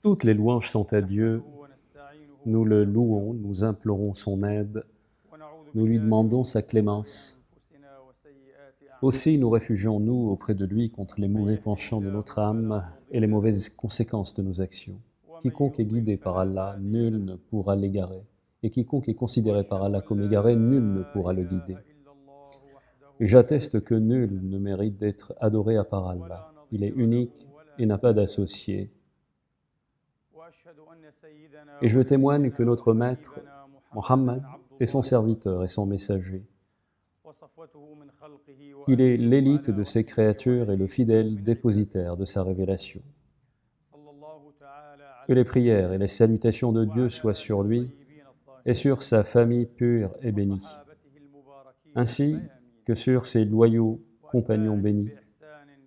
Toutes les louanges sont à Dieu. Nous le louons, nous implorons son aide, nous lui demandons sa clémence. Aussi nous réfugions-nous auprès de lui contre les mauvais penchants de notre âme et les mauvaises conséquences de nos actions. Quiconque est guidé par Allah, nul ne pourra l'égarer. Et quiconque est considéré par Allah comme égaré, nul ne pourra le guider. Et j'atteste que nul ne mérite d'être adoré à part Allah. Il est unique et n'a pas d'associé. Et je témoigne que notre maître, Mohammed, est son serviteur et son messager, qu'il est l'élite de ses créatures et le fidèle dépositaire de sa révélation. Que les prières et les salutations de Dieu soient sur lui et sur sa famille pure et bénie, ainsi que sur ses loyaux compagnons bénis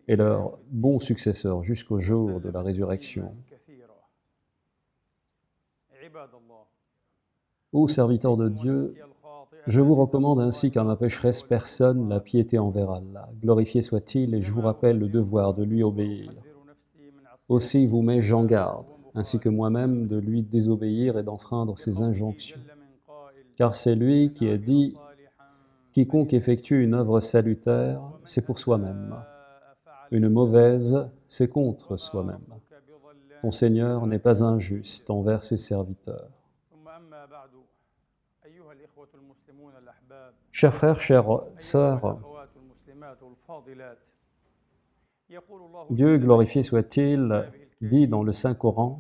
et leurs bons successeurs jusqu'au jour de la résurrection. Ô serviteurs de Dieu, je vous recommande ainsi qu'à ma pécheresse personne la piété envers Allah. Glorifié soit-il, et je vous rappelle le devoir de lui obéir. Aussi vous mets-je en garde, ainsi que moi-même, de lui désobéir et d'enfreindre ses injonctions. Car c'est lui qui a dit « Quiconque effectue une œuvre salutaire, c'est pour soi-même. Une mauvaise, c'est contre soi-même. Ton Seigneur n'est pas injuste envers ses serviteurs. » Chers frères, chères sœurs, Dieu, glorifié soit-il, dit dans le Saint-Coran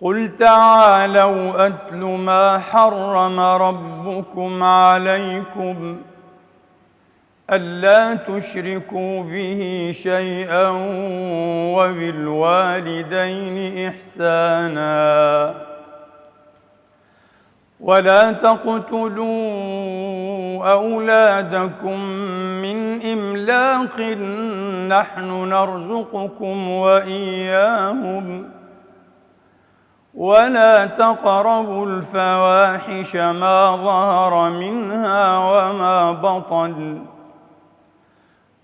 قل تعالوا أتل ما حرم ربكم عليكم ألا تشركوا به شيئا وبالوالدين إحسانا ولا تقتلوا أولادكم من إملاق نحن نرزقكم وإياهم ولا تقربوا الفواحش ما ظهر منها وما بطن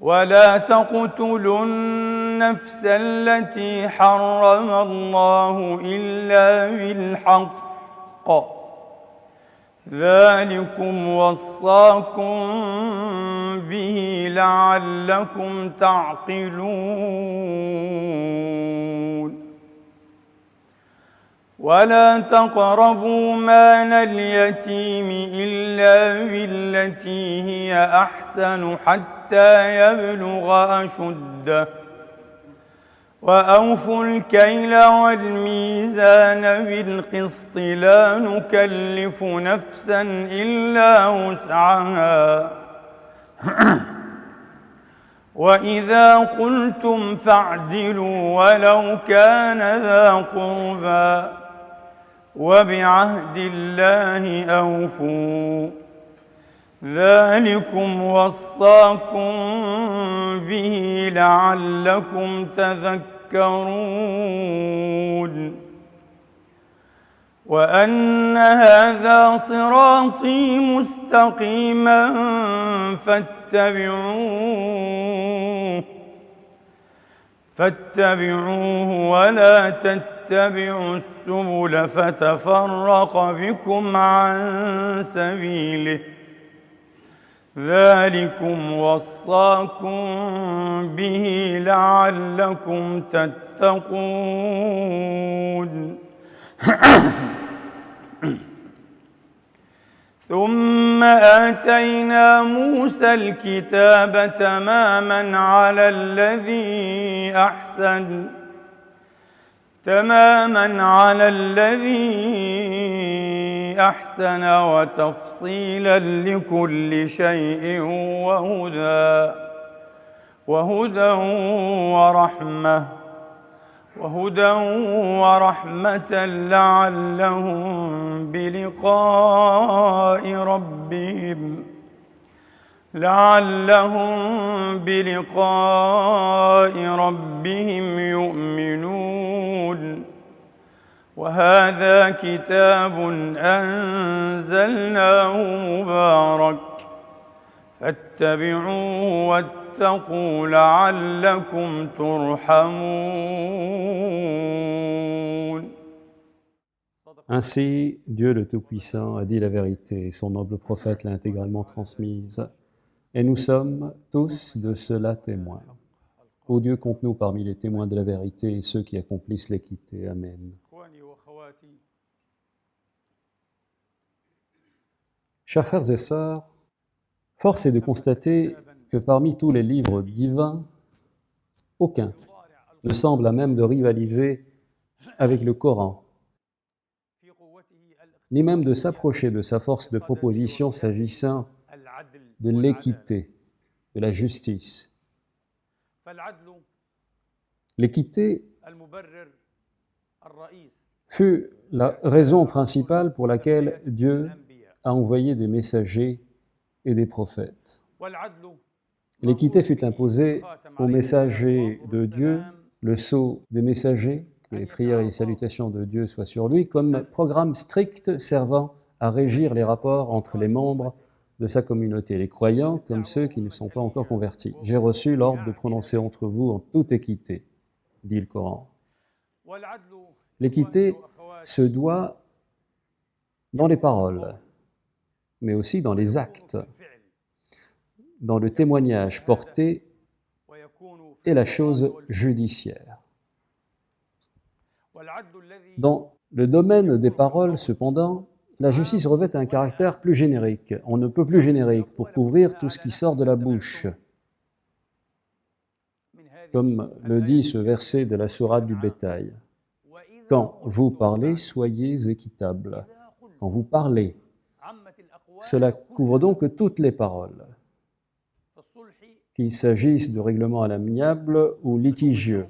ولا تقتلوا النفس التي حرم الله إلا بالحق ذلكم وصاكم به لعلكم تعقلون ولا تقربوا مال اليتيم إلا بالتي هي أحسن حتى يبلغ أشده وأوفوا الكيل والميزان بالقسط لا نكلف نفسا إلا وسعها وإذا قلتم فاعدلوا ولو كان ذا قربى وبعهد الله أوفوا ذلكم وصاكم به لعلكم تذكرون وأن هذا صراطي مستقيما فاتبعوه ولا تتبعوا السبل فتفرق بكم عن سبيله ذلكم وصاكم به لعلكم تتقون ثم آتينا موسى الكتاب تماما على الذي أحسن وتفصيلا لكل شيء وهدى ورحمة لعلهم بلقاء ربهم يؤمنون كتاب أنزلناه مبارك فاتبعوه واتقوا لعلكم ترحمون. Ainsi, Dieu le Tout-Puissant a dit la vérité, et son noble prophète l'a intégralement transmise. Et nous sommes tous de cela témoins. Ô Dieu, compte-nous parmi les témoins de la vérité et ceux qui accomplissent l'équité. Amen. Chers frères et sœurs, force est de constater que parmi tous les livres divins, aucun ne semble à même de rivaliser avec le Coran, ni même de s'approcher de sa force de proposition s'agissant de l'équité, de la justice. L'équité fut la raison principale pour laquelle Dieu a envoyé des messagers et des prophètes. L'équité fut imposée aux messagers de Dieu, le sceau des messagers, que les prières et les salutations de Dieu soient sur lui, comme programme strict servant à régir les rapports entre les membres de sa communauté, les croyants comme ceux qui ne sont pas encore convertis. J'ai reçu l'ordre de prononcer entre vous en toute équité, dit le Coran. L'équité se doit dans les paroles, mais aussi dans les actes, dans le témoignage porté et la chose judiciaire. Dans le domaine des paroles, cependant, la justice revêt un caractère plus générique. On ne peut plus générique pour couvrir tout ce qui sort de la bouche. Comme le dit ce verset de la sourate du bétail. Quand vous parlez, soyez équitables. Quand vous parlez, cela couvre donc toutes les paroles, qu'il s'agisse de règlements à l'amiable ou litigieux.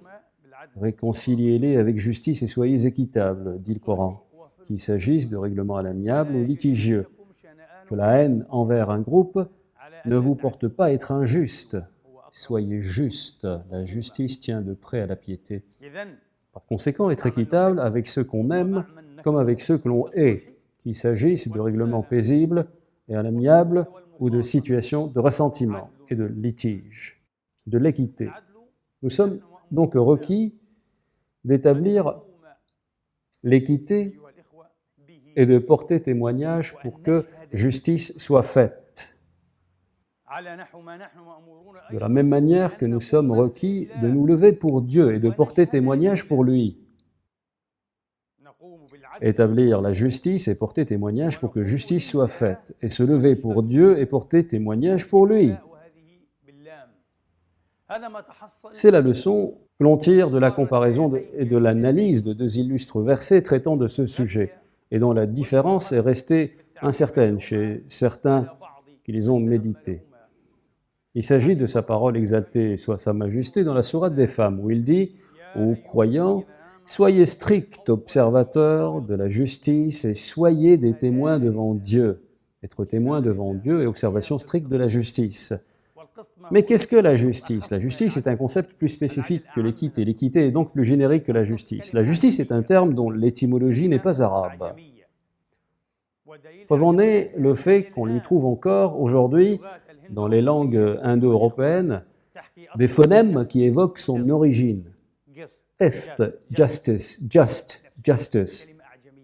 Réconciliez-les avec justice et soyez équitables, dit le Coran, qu'il s'agisse de règlements à l'amiable ou litigieux. Que la haine envers un groupe ne vous porte pas à être injuste. Soyez juste. La justice tient de près à la piété. Par conséquent, être équitable avec ceux qu'on aime comme avec ceux que l'on hait, qu'il s'agisse de règlements paisibles et à l'amiable ou de situations de ressentiment et de litige, de l'équité. Nous sommes donc requis d'établir l'équité et de porter témoignage pour que justice soit faite. De la même manière que nous sommes requis de nous lever pour Dieu et de porter témoignage pour lui. Établir la justice et porter témoignage pour que justice soit faite, et se lever pour Dieu et porter témoignage pour lui. C'est la leçon que l'on tire de la comparaison et de l'analyse de deux illustres versets traitant de ce sujet, et dont la différence est restée incertaine chez certains qui les ont médités. Il s'agit de sa parole exaltée, soit sa majesté, dans la sourate des femmes, où il dit aux croyants: « Soyez stricts observateurs de la justice et soyez des témoins devant Dieu. » Être témoin devant Dieu et observation stricte de la justice. Mais qu'est-ce que la justice? La justice est un concept plus spécifique que l'équité. L'équité est donc plus générique que la justice. La justice est un terme dont l'étymologie n'est pas arabe. Preuve en est le fait qu'on lui trouve encore aujourd'hui, dans les langues indo-européennes, des phonèmes qui évoquent son origine. Est, justice, just, justice.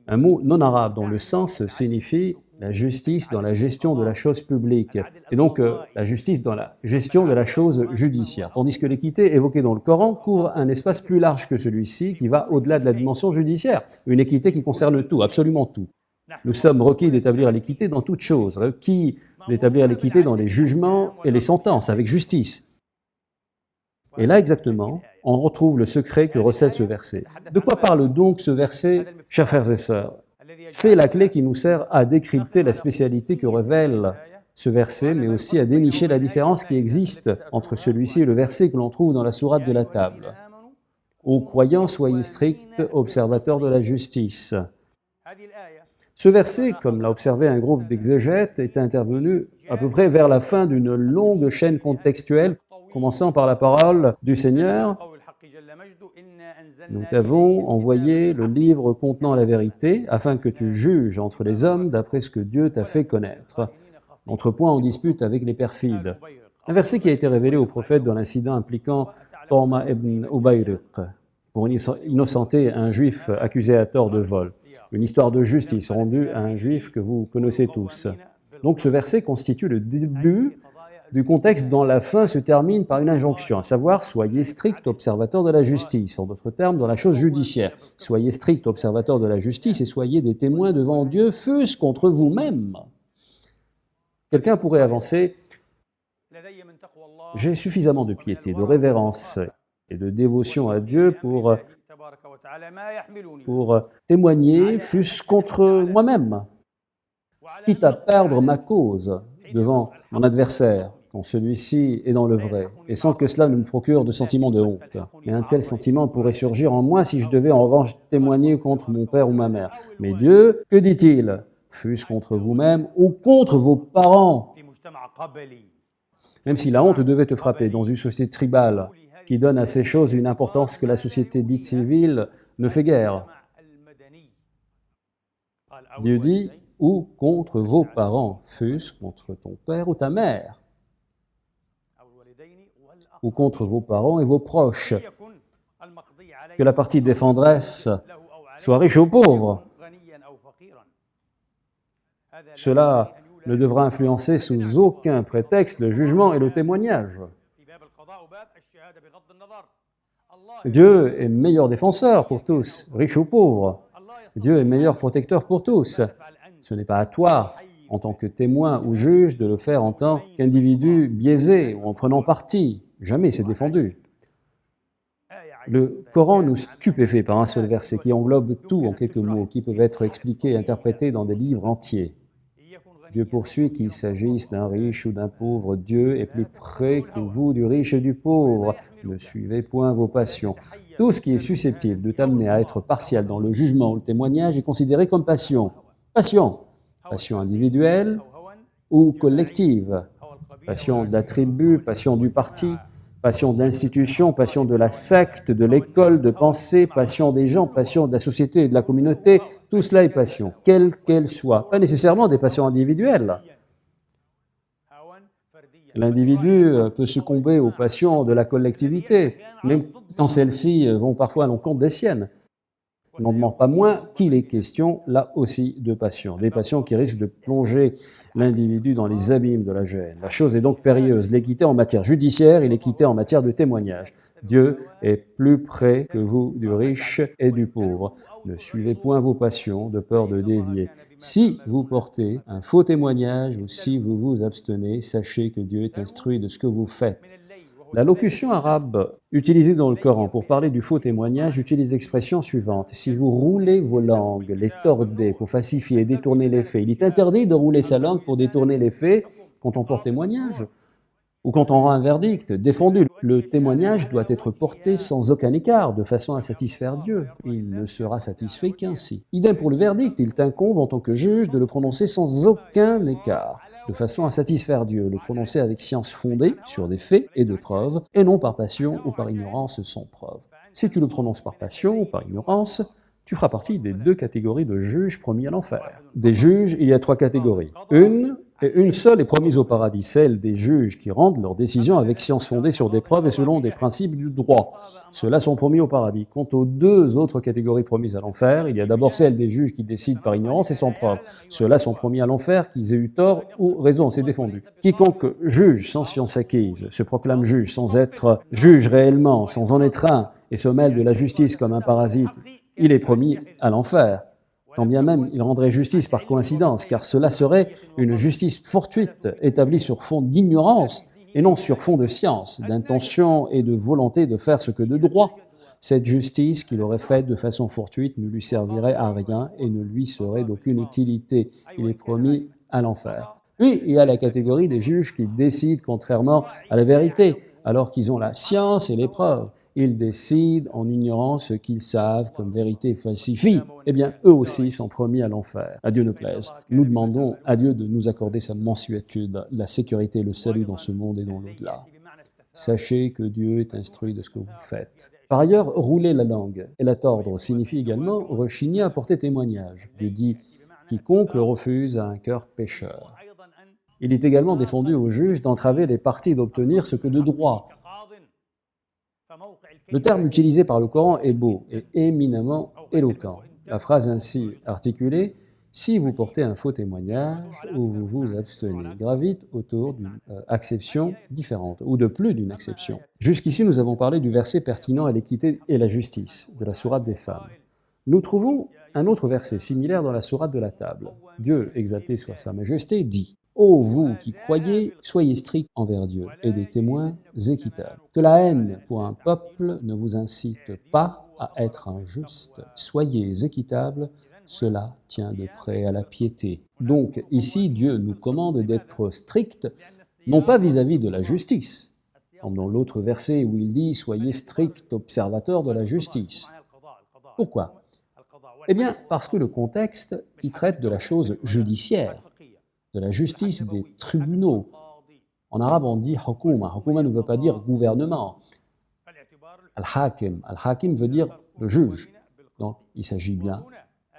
Un mot non arabe dont le sens signifie la justice dans la gestion de la chose publique, et donc la justice dans la gestion de la chose judiciaire. Tandis que l'équité évoquée dans le Coran couvre un espace plus large que celui-ci, qui va au-delà de la dimension judiciaire. Une équité qui concerne tout, absolument tout. Nous sommes requis d'établir l'équité dans toute chose, requis d'établir l'équité dans les jugements et les sentences, avec justice. Et là exactement, on retrouve le secret que recèle ce verset. De quoi parle donc ce verset, chers frères et sœurs? C'est la clé qui nous sert à décrypter la spécialité que révèle ce verset, mais aussi à dénicher la différence qui existe entre celui-ci et le verset que l'on trouve dans la sourate de la table. Ô croyants, soyez stricts, observateurs de la justice. Ce verset, comme l'a observé un groupe d'exégètes, est intervenu à peu près vers la fin d'une longue chaîne contextuelle, commençant par la parole du Seigneur Nous t'avons envoyé le livre contenant la vérité, afin que tu juges entre les hommes d'après ce que Dieu t'a fait connaître. Notre point en dispute avec les perfides. Un verset qui a été révélé au prophète dans l'incident impliquant Talma ibn Ubayriq, pour innocenter un juif accusé à tort de vol. Une histoire de justice rendue à un juif que vous connaissez tous. Donc ce verset constitue le début du contexte dont la fin se termine par une injonction, à savoir « Soyez strict observateur de la justice », en d'autres termes, dans la chose judiciaire. Soyez strict observateur de la justice et soyez des témoins devant Dieu, fût-ce contre vous-même. Quelqu'un pourrait avancer « J'ai suffisamment de piété, de révérence et de dévotion à Dieu pour témoigner, fût-ce contre moi-même, quitte à perdre ma cause devant mon adversaire, quand celui-ci est dans le vrai, et sans que cela ne me procure de sentiment de honte. Mais un tel sentiment pourrait surgir en moi si je devais en revanche témoigner contre mon père ou ma mère. Mais Dieu, que dit-il? Fût-ce contre vous-même ou contre vos parents? Même si la honte devait te frapper dans une société tribale qui donne à ces choses une importance que la société dite civile ne fait guère. Dieu dit, ou contre vos parents, fût-ce contre ton père ou ta mère, ou contre vos parents et vos proches, que la partie défenderesse soit riche ou pauvre. Cela ne devra influencer sous aucun prétexte le jugement et le témoignage. Dieu est meilleur défenseur pour tous, riche ou pauvre. Dieu est meilleur protecteur pour tous. Ce n'est pas à toi, en tant que témoin ou juge, de le faire en tant qu'individu biaisé ou en prenant parti. Jamais c'est défendu. Le Coran nous stupéfait par un seul verset qui englobe tout en quelques mots, qui peuvent être expliqués et interprétés dans des livres entiers. Dieu poursuit qu'il s'agisse d'un riche ou d'un pauvre, Dieu est plus près que vous du riche et du pauvre. Ne suivez point vos passions. Tout ce qui est susceptible de t'amener à être partial dans le jugement ou le témoignage est considéré comme passion. Passion. Passion individuelle ou collective. Passion d'attribut, passion du parti, passion d'institution, passion de la secte, de l'école, de pensée, passion des gens, passion de la société et de la communauté. Tout cela est passion, quelle qu'elle soit. Pas nécessairement des passions individuelles. L'individu peut succomber aux passions de la collectivité, même quand celles-ci vont parfois à l'encontre des siennes. Il n'en demande pas moins qu'il est question, là aussi, de passion. Des passions qui risquent de plonger l'individu dans les abîmes de la gêne. La chose est donc périlleuse. L'équité en matière judiciaire et l'équité en matière de témoignage. Dieu est plus près que vous du riche et du pauvre. Ne suivez point vos passions de peur de dévier. Si vous portez un faux témoignage ou si vous vous abstenez, sachez que Dieu est instruit de ce que vous faites. La locution arabe utilisée dans le Coran pour parler du faux témoignage utilise l'expression suivante. Si vous roulez vos langues, les tordez pour falsifier et détourner les faits, il est interdit de rouler sa langue pour détourner les faits quand on porte témoignage ou quand on rend un verdict défendu. Le témoignage doit être porté sans aucun écart, de façon à satisfaire Dieu. Il ne sera satisfait qu'ainsi. Idem pour le verdict, il t'incombe en tant que juge de le prononcer sans aucun écart, de façon à satisfaire Dieu, le prononcer avec science fondée sur des faits et des preuves, et non par passion ou par ignorance sans preuve. Si tu le prononces par passion ou par ignorance, tu feras partie des deux catégories de juges promis à l'enfer. Des juges, il y a trois catégories. Une seule est promise au paradis, celle des juges qui rendent leurs décisions avec science fondée sur des preuves et selon des principes du droit. Ceux-là sont promis au paradis. Quant aux deux autres catégories promises à l'enfer, il y a d'abord celle des juges qui décident par ignorance et sans preuve. Ceux-là sont promis à l'enfer, qu'ils aient eu tort ou raison, c'est défendu. Quiconque juge sans science acquise, se proclame juge sans être juge réellement, sans en être un, et se mêle de la justice comme un parasite, il est promis à l'enfer. Quand bien même il rendrait justice par coïncidence, car cela serait une justice fortuite, établie sur fond d'ignorance et non sur fond de science, d'intention et de volonté de faire ce que de droit. Cette justice qu'il aurait faite de façon fortuite ne lui servirait à rien et ne lui serait d'aucune utilité. Il est promis à l'enfer. Puis, il y a la catégorie des juges qui décident contrairement à la vérité, alors qu'ils ont la science et les preuves. Ils décident en ignorant ce qu'ils savent comme vérité falsifie. Eh bien, eux aussi sont promis à l'enfer. À Dieu ne plaise. Nous demandons à Dieu de nous accorder sa mansuétude, la sécurité et le salut dans ce monde et dans l'au-delà. Sachez que Dieu est instruit de ce que vous faites. Par ailleurs, rouler la langue et la tordre signifie également rechigner à porter témoignage. Dieu dit « quiconque le refuse a un cœur pécheur ». Il est également défendu au juge d'entraver les parties d'obtenir ce que de droit. Le terme utilisé par le Coran est beau et éminemment éloquent. La phrase ainsi articulée « si vous portez un faux témoignage ou vous vous abstenez » gravite autour d'une acception différente ou de plus d'une acception. Jusqu'ici, nous avons parlé du verset pertinent à l'équité et la justice de la sourate des femmes. Nous trouvons un autre verset similaire dans la sourate de la table. Dieu, exalté soit sa majesté, dit « Ô vous qui croyez, soyez stricts envers Dieu et des témoins équitables. Que la haine pour un peuple ne vous incite pas à être injuste. Soyez équitables, cela tient de près à la piété. » Donc ici, Dieu nous commande d'être stricts, non pas vis-à-vis de la justice, comme dans l'autre verset où il dit « Soyez stricts observateurs de la justice ». Pourquoi? Eh bien, parce que le contexte y traite de la chose judiciaire, de la justice des tribunaux. En arabe, on dit « hukuma ». Hukuma ne veut pas dire gouvernement. Al-hakim veut dire le juge. Donc, il s'agit bien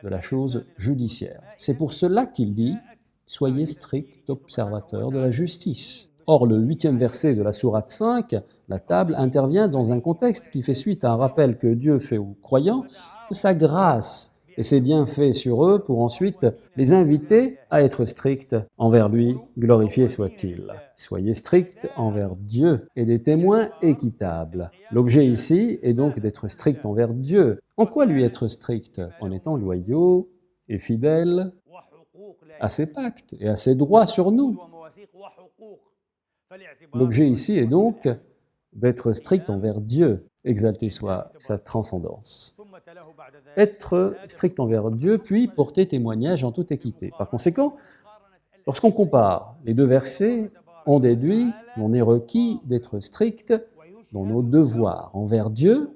de la chose judiciaire. C'est pour cela qu'il dit « Soyez stricts observateurs de la justice ». Or, le 8e verset de la sourate 5, la table, intervient dans un contexte qui fait suite à un rappel que Dieu fait aux croyants de sa grâce et ses bienfaits sur eux pour ensuite les inviter à être stricts envers lui, glorifié soit-il. Soyez stricts envers Dieu et des témoins équitables. L'objet ici est donc d'être strict envers Dieu. En quoi lui être strict? En étant loyaux et fidèles à ses pactes et à ses droits sur nous. L'objet ici est donc d'être strict envers Dieu, exalté soit sa transcendance. Être strict envers Dieu, puis porter témoignage en toute équité. Par conséquent, lorsqu'on compare les deux versets, on déduit qu'on est requis d'être strict dans nos devoirs envers Dieu,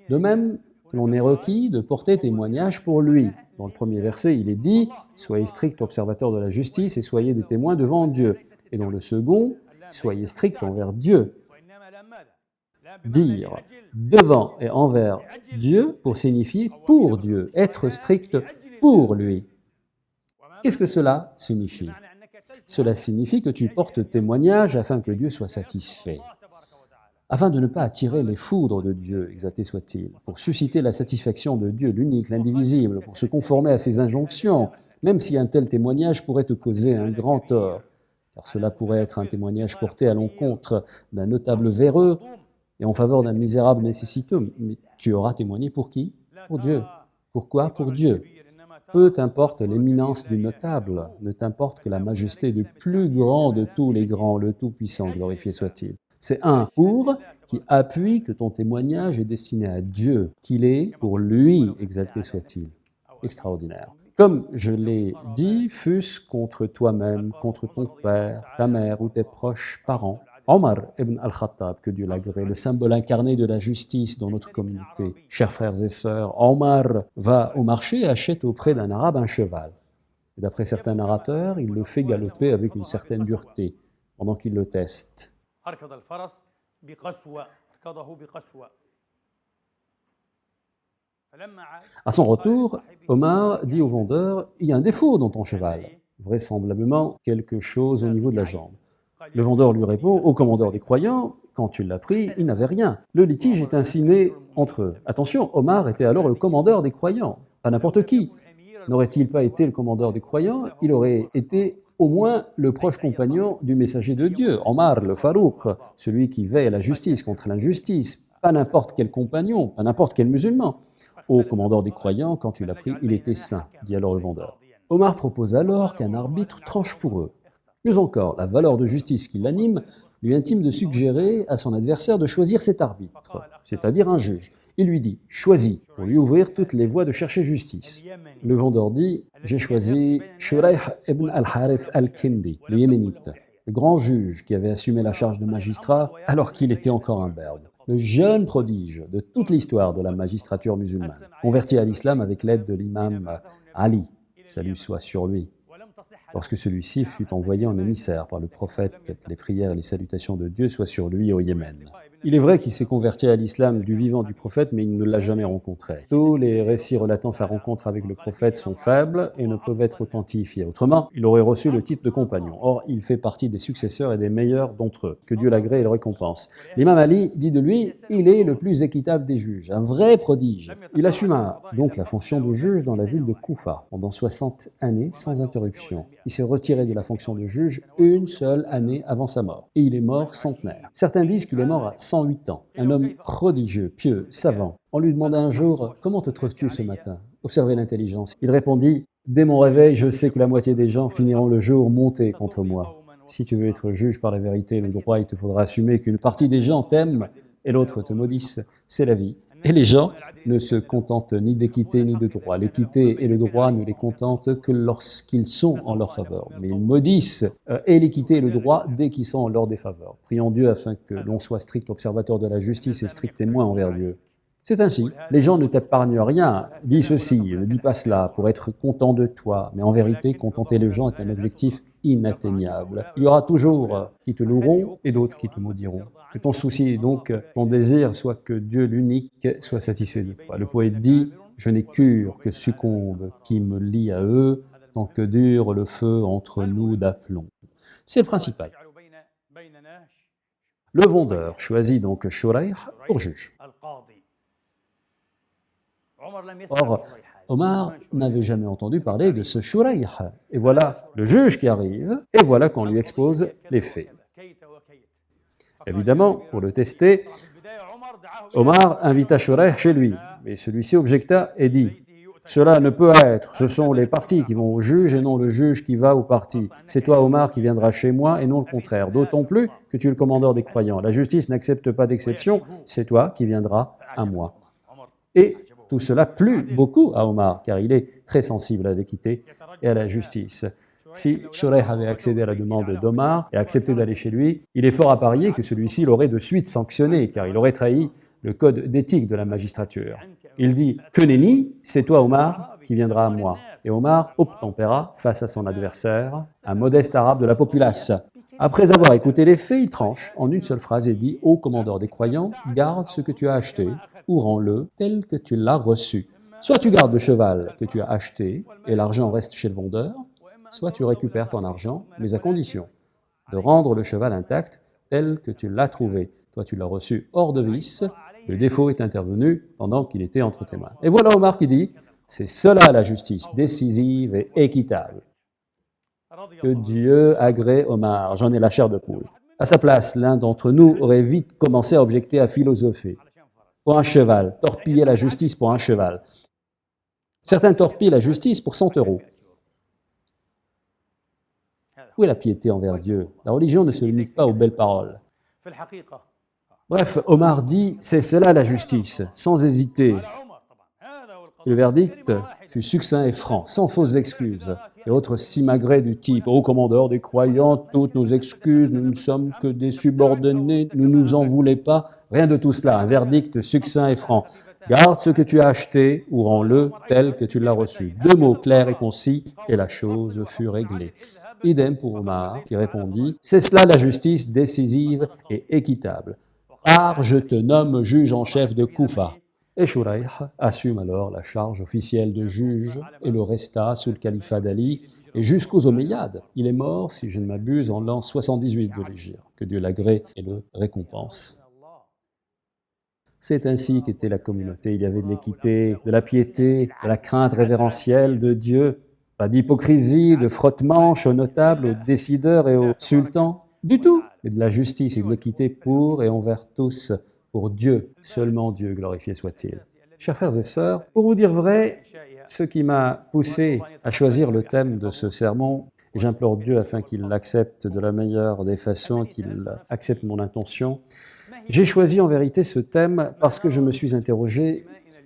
de même que l'on est requis de porter témoignage pour lui. Dans le premier verset, il est dit « Soyez stricts observateurs de la justice et soyez des témoins devant Dieu ». Et dans le second, « Soyez stricts envers Dieu ». Dire devant et envers Dieu pour signifier pour Dieu, être strict pour lui. Qu'est-ce que cela signifie? Cela signifie que tu portes témoignage afin que Dieu soit satisfait, afin de ne pas attirer les foudres de Dieu, exalté soit-il, pour susciter la satisfaction de Dieu, l'unique, l'indivisible, pour se conformer à ses injonctions, même si un tel témoignage pourrait te causer un grand tort, car cela pourrait être un témoignage porté à l'encontre d'un notable véreux, et en faveur d'un misérable nécessiteux, mais tu auras témoigné pour qui? Pour Dieu. Pourquoi? Pour Dieu. Peu t'importe l'éminence du notable, ne t'importe que la majesté du plus grand de tous les grands, le Tout-Puissant, glorifié soit-il. C'est un pour qui appuie que ton témoignage est destiné à Dieu, qu'il est pour lui, exalté soit-il. Extraordinaire. Comme je l'ai dit, fût-ce contre toi-même, contre ton père, ta mère ou tes proches parents, Omar ibn al-Khattab, que Dieu l'agrée, le symbole incarné de la justice dans notre communauté. Chers frères et sœurs, Omar va au marché et achète auprès d'un arabe un cheval. D'après certains narrateurs, il le fait galoper avec une certaine dureté pendant qu'il le teste. À son retour, Omar dit au vendeur « Il y a un défaut dans ton cheval, vraisemblablement quelque chose au niveau de la jambe. » Le vendeur lui répond, au commandeur des croyants, quand tu l'as pris, il n'avait rien. Le litige est ainsi né entre eux. Attention, Omar était alors le commandeur des croyants, pas n'importe qui. N'aurait-il pas été le commandeur des croyants, il aurait été au moins le proche compagnon du messager de Dieu, Omar le Farouk, celui qui veille à la justice contre l'injustice, pas n'importe quel compagnon, pas n'importe quel musulman. Au commandeur des croyants, quand tu l'as pris, il était saint, dit alors le vendeur. Omar propose alors qu'un arbitre tranche pour eux. Mieux encore, la valeur de justice qui l'anime lui intime de suggérer à son adversaire de choisir cet arbitre, c'est-à-dire un juge. Il lui dit « choisis » pour lui ouvrir toutes les voies de chercher justice. Le vendeur dit « j'ai choisi Shurayh ibn al-Harith al-Kindi, le Yéménite, le grand juge qui avait assumé la charge de magistrat alors qu'il était encore un berbe, le jeune prodige de toute l'histoire de la magistrature musulmane, converti à l'islam avec l'aide de l'imam Ali, salut soit sur lui. Lorsque celui-ci fut envoyé en émissaire par le prophète, que les prières et les salutations de Dieu soient sur lui au Yémen. Il est vrai qu'il s'est converti à l'islam du vivant du prophète, mais il ne l'a jamais rencontré. Tous les récits relatant sa rencontre avec le prophète sont faibles et ne peuvent être authentifiés. Autrement, il aurait reçu le titre de compagnon. Or, il fait partie des successeurs et des meilleurs d'entre eux. Que Dieu l'agrée et le récompense. L'imam Ali dit de lui, il est le plus équitable des juges, un vrai prodige. Il assuma donc la fonction de juge dans la ville de Koufa pendant 60 années sans interruption. Il s'est retiré de la fonction de juge une seule année avant sa mort. Et il est mort centenaire. Certains disent qu'il est mort à 108 ans. Un homme prodigieux, pieux, savant. On lui demanda un jour « Comment te trouves-tu ce matin ?» Observez l'intelligence. Il répondit « Dès mon réveil, je sais que la moitié des gens finiront le jour montés contre moi. Si tu veux être juge par la vérité et le droit, il te faudra assumer qu'une partie des gens t'aiment et l'autre te maudissent. C'est la vie. Et les gens ne se contentent ni d'équité ni de droit. L'équité et le droit ne les contentent que lorsqu'ils sont en leur faveur. Mais ils maudissent et l'équité et le droit dès qu'ils sont en leur défaveur. Prions Dieu afin que l'on soit strict observateur de la justice et strict témoin envers Dieu. C'est ainsi. Les gens ne t'épargnent rien. Dis ceci, ne dis pas cela, pour être content de toi. Mais en vérité, contenter les gens est un objectif inatteignable. Il y aura toujours qui te loueront et d'autres qui te maudiront. Que ton souci, donc, ton désir, soit que Dieu l'unique soit satisfait de toi. Le poète dit « Je n'ai cure que succombe qui me lie à eux, tant que dure le feu entre nous d'aplomb. » C'est le principal. Le vendeur choisit donc Shurayh pour juge. Or, Omar n'avait jamais entendu parler de ce Shurayh. Et voilà le juge qui arrive, et voilà qu'on lui expose les faits. Évidemment, pour le tester, Omar invita Shurayh chez lui, mais celui-ci objecta et dit « Cela ne peut être, ce sont les parties qui vont au juge et non le juge qui va aux parties. C'est toi, Omar, qui viendras chez moi et non le contraire, d'autant plus que tu es le commandeur des croyants. La justice n'accepte pas d'exception, c'est toi qui viendras à moi. » Et tout cela plut beaucoup à Omar, car il est très sensible à l'équité et à la justice. Si Shurayh avait accédé à la demande d'Omar et accepté d'aller chez lui, il est fort à parier que celui-ci l'aurait de suite sanctionné, car il aurait trahi le code d'éthique de la magistrature. Il dit « Que nenni, c'est toi, Omar, qui viendra à moi. » Et Omar obtempéra face à son adversaire, un modeste arabe de la populace. Après avoir écouté les faits, il tranche en une seule phrase et dit « Ô commandeur des croyants, garde ce que tu as acheté, ou rends-le tel que tu l'as reçu. Soit tu gardes le cheval que tu as acheté et l'argent reste chez le vendeur, soit tu récupères ton argent, mais à condition de rendre le cheval intact tel que tu l'as trouvé. Toi, tu l'as reçu hors de vice, le défaut est intervenu pendant qu'il était entre tes mains. » Et voilà Omar qui dit « C'est cela la justice, décisive et équitable. » Que Dieu agrée Omar, j'en ai la chair de poule. À sa place, l'un d'entre nous aurait vite commencé à objecter, à philosopher. Pour un cheval, torpiller la justice pour un cheval. Certains torpillent la justice pour 100 €. Où est la piété envers Dieu? La religion ne se limite pas aux belles paroles. Bref, Omar dit, c'est cela la justice, sans hésiter. Et le verdict fut succinct et franc, sans fausses excuses. Et autres simagrées du type « Ô commandeur des croyants, toutes nos excuses, nous ne sommes que des subordonnés, ne nous en voulez pas. » Rien de tout cela, un verdict succinct et franc. Garde ce que tu as acheté ou rends-le tel que tu l'as reçu. Deux mots clairs et concis, et la chose fut réglée. Idem pour Omar, qui répondit « C'est cela la justice décisive et équitable. Pars, je te nomme juge en chef de Koufa. » Et Shurayh assume alors la charge officielle de juge et le resta sous le califat d'Ali et jusqu'aux Omeyyades. Il est mort, si je ne m'abuse, en l'an 78 de l'Hégire. Que Dieu l'agrée et le récompense. C'est ainsi qu'était la communauté. Il y avait de l'équité, de la piété, de la crainte révérentielle de Dieu. Pas d'hypocrisie, de frottement aux notables, aux décideurs et aux sultans. Du tout. Mais de la justice et de l'équité pour et envers tous. Pour Dieu, seulement Dieu, glorifié soit-il. Chers frères et sœurs, pour vous dire vrai, ce qui m'a poussé à choisir le thème de ce sermon, et j'implore Dieu afin qu'il l'accepte de la meilleure des façons, qu'il accepte mon intention, j'ai choisi en vérité ce thème parce que je me suis interrogé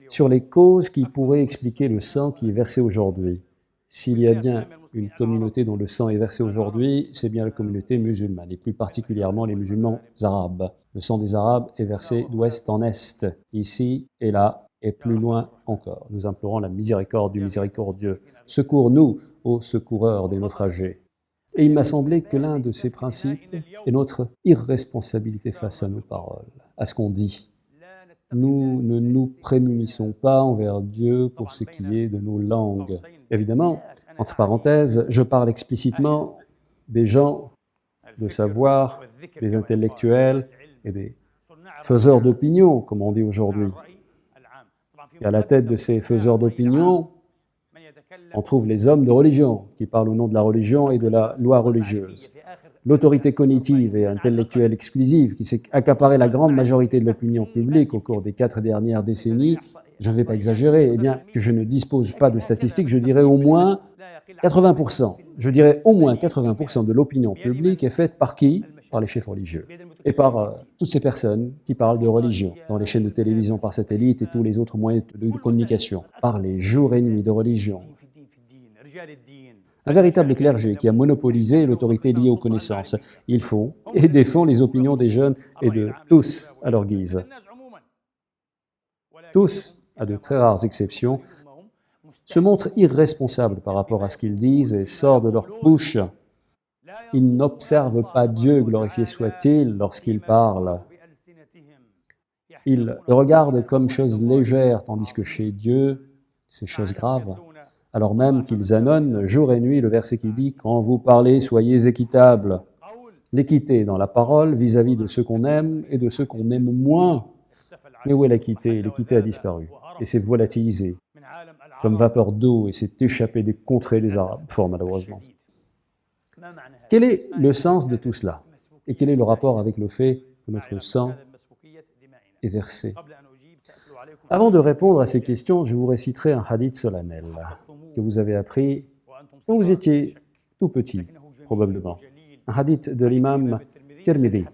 sur les causes qui pourraient expliquer le sang qui est versé aujourd'hui. S'il y a bien une communauté dont le sang est versé aujourd'hui, c'est bien la communauté musulmane, et plus particulièrement les musulmans arabes. Le sang des Arabes est versé d'ouest en est, ici et là, et plus loin encore. Nous implorons la miséricorde du miséricordieux. Secours-nous, ô secoureurs des naufragés. Et il m'a semblé que l'un de ces principes est notre irresponsabilité face à nos paroles, à ce qu'on dit. Nous ne nous prémunissons pas envers Dieu pour ce qui est de nos langues. Évidemment, entre parenthèses, je parle explicitement des gens de savoir, des intellectuels et des faiseurs d'opinion, comme on dit aujourd'hui. Et à la tête de ces faiseurs d'opinion, on trouve les hommes de religion, qui parlent au nom de la religion et de la loi religieuse. L'autorité cognitive et intellectuelle exclusive qui s'est accaparée la grande majorité de l'opinion publique au cours des 4 dernières décennies, je ne vais pas exagérer, eh bien, que je ne dispose pas de statistiques, je dirais au moins 80%. Je dirais au moins 80% de l'opinion publique est faite par qui? Par les chefs religieux. Et par toutes ces personnes qui parlent de religion, dans les chaînes de télévision par satellite et tous les autres moyens de communication. Parlent jour et nuit de religion. Un véritable clergé qui a monopolisé l'autorité liée aux connaissances. Ils font et défont les opinions des jeunes et de tous à leur guise. Tous, à de très rares exceptions, se montrent irresponsables par rapport à ce qu'ils disent et sortent de leur bouche. Ils n'observent pas Dieu, glorifié soit-il, lorsqu'ils parlent. Ils le regardent comme chose légère, tandis que chez Dieu, c'est chose grave. Alors même qu'ils annonnent jour et nuit le verset qui dit « Quand vous parlez, soyez équitables ». L'équité dans la parole vis-à-vis de ceux qu'on aime et de ceux qu'on aime moins. Mais où est l'équité? L'équité a disparu et s'est volatilisée comme vapeur d'eau et s'est échappée des contrées des Arabes, fort malheureusement. Quel est le sens de tout cela? Et quel est le rapport avec le fait que notre sang est versé? Avant de répondre à ces questions, je vous réciterai un hadith solennel que vous avez appris quand vous étiez tout petit, probablement. Un hadith de l'imam Tirmidhi,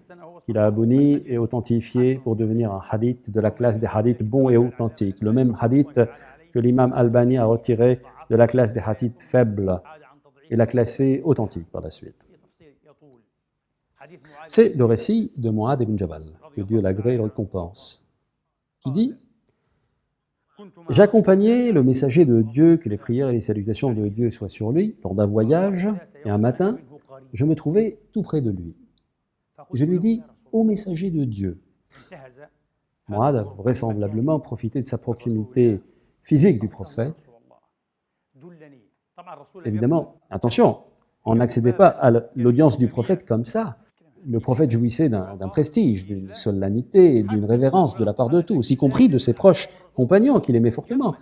qu'il a abonné et authentifié pour devenir un hadith de la classe des hadiths bons et authentiques. Le même hadith que l'imam Albani a retiré de la classe des hadiths faibles et l'a classé authentique par la suite. C'est le récit de Mu'adh ibn Jabal, que Dieu l'agrée et le récompense, qui dit « J'accompagnais le messager de Dieu, que les prières et les salutations de Dieu soient sur lui, lors d'un voyage, et un matin, je me trouvais tout près de lui. Je lui dis « Ô messager de Dieu !» Mu'adh a vraisemblablement profité de sa proximité physique du prophète. Évidemment, attention, on n'accédait pas à l'audience du prophète comme ça. Le prophète jouissait d'un prestige, d'une solennité et d'une révérence de la part de tous, y compris de ses proches compagnons qu'il aimait fortement.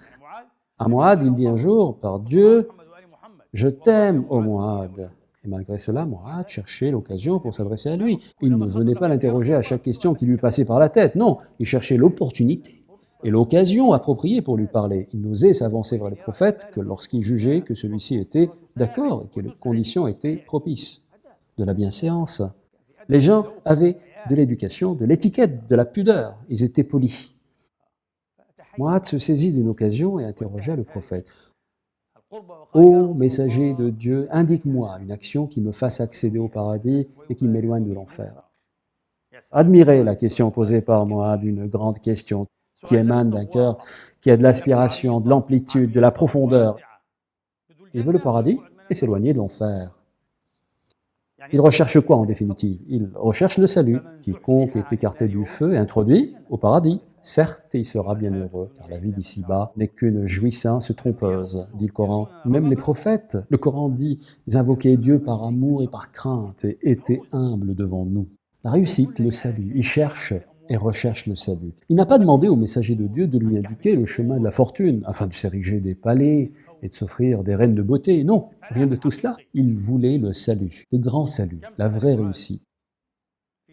À Mu'adh, il dit un jour, par Dieu, « Je t'aime, ô Mu'adh !» Et malgré cela, Mu'adh cherchait l'occasion pour s'adresser à lui. Il ne venait pas l'interroger à chaque question qui lui passait par la tête, non, il cherchait l'opportunité et l'occasion appropriée pour lui parler. Il n'osait s'avancer vers le prophète que lorsqu'il jugeait que celui-ci était d'accord et que les conditions étaient propices. De la bienséance. Les gens avaient de l'éducation, de l'étiquette, de la pudeur. Ils étaient polis. Mu'adh se saisit d'une occasion et interrogea le prophète. « Ô messager de Dieu, indique-moi une action qui me fasse accéder au paradis et qui m'éloigne de l'enfer. » Admirez la question posée par Mu'adh, une grande question qui émane d'un cœur qui a de l'aspiration, de l'amplitude, de la profondeur. Il veut le paradis et s'éloigner de l'enfer. Il recherche quoi en définitive? Il recherche le salut. Quiconque est écarté du feu est introduit au paradis. Certes, il sera bien heureux, car la vie d'ici-bas n'est qu'une jouissance trompeuse, dit le Coran. Même les prophètes, le Coran dit, ils invoquaient Dieu par amour et par crainte et étaient humbles devant nous. La réussite, le salut, il cherche et recherche le salut. Il n'a pas demandé au messager de Dieu de lui indiquer le chemin de la fortune, afin de s'ériger des palais et de s'offrir des reines de beauté. Non, rien de tout cela. Il voulait le salut, le grand salut, la vraie réussite.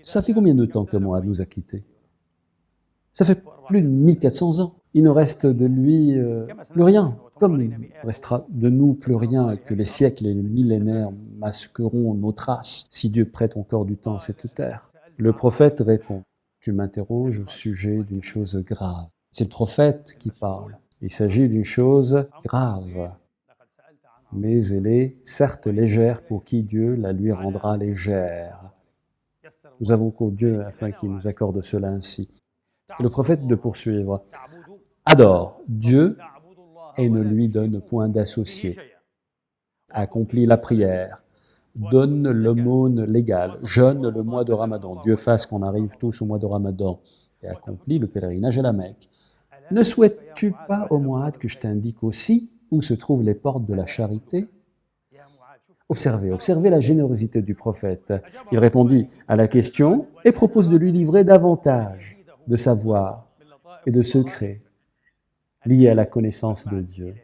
Ça fait combien de temps que Mu'adh nous a quittés? Ça fait plus de 1400 ans. Il ne reste de lui plus rien, comme il ne restera de nous plus rien, que les siècles et les millénaires masqueront nos traces, si Dieu prête encore du temps à cette terre. Le prophète répond. Tu m'interroges au sujet d'une chose grave. C'est le prophète qui parle. Il s'agit d'une chose grave. Mais elle est certes légère pour qui Dieu la lui rendra légère. Nous avons qu'au Dieu afin qu'il nous accorde cela ainsi. Et le prophète de poursuivre. Adore Dieu et ne lui donne point d'associé. Accomplis la prière. donne l'aumône légale, jeûne le mois de Ramadan. Dieu fasse qu'on arrive tous au mois de Ramadan et accomplit le pèlerinage à la Mecque. Ne souhaites-tu pas, ô Mu'adh, que je t'indique aussi où se trouvent les portes de la charité? Observez la générosité du prophète. Il répondit à la question et propose de lui livrer davantage de savoir et de secrets liés à la connaissance de Dieu.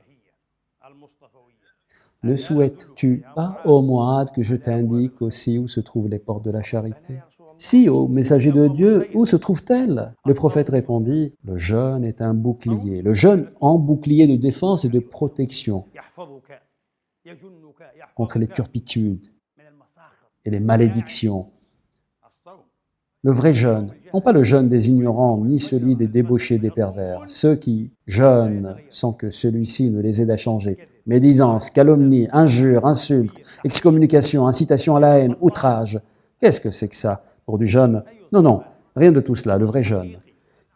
Ne souhaites-tu pas, ô Mu'adh, que je t'indique aussi où se trouvent les portes de la charité? Si, ô messager de Dieu, où se trouvent-elles? Le prophète répondit, le jeûne est un bouclier. Le jeûne en bouclier de défense et de protection contre les turpitudes et les malédictions. Le vrai jeûne, non pas le jeûne des ignorants, ni celui des débauchés, des pervers, ceux qui jeûnent sans que celui-ci ne les aide à changer. Médisance, calomnie, injure, insulte, excommunication, incitation à la haine, outrage. Qu'est-ce que c'est que ça pour du jeûne? Non, rien de tout cela, le vrai jeûne.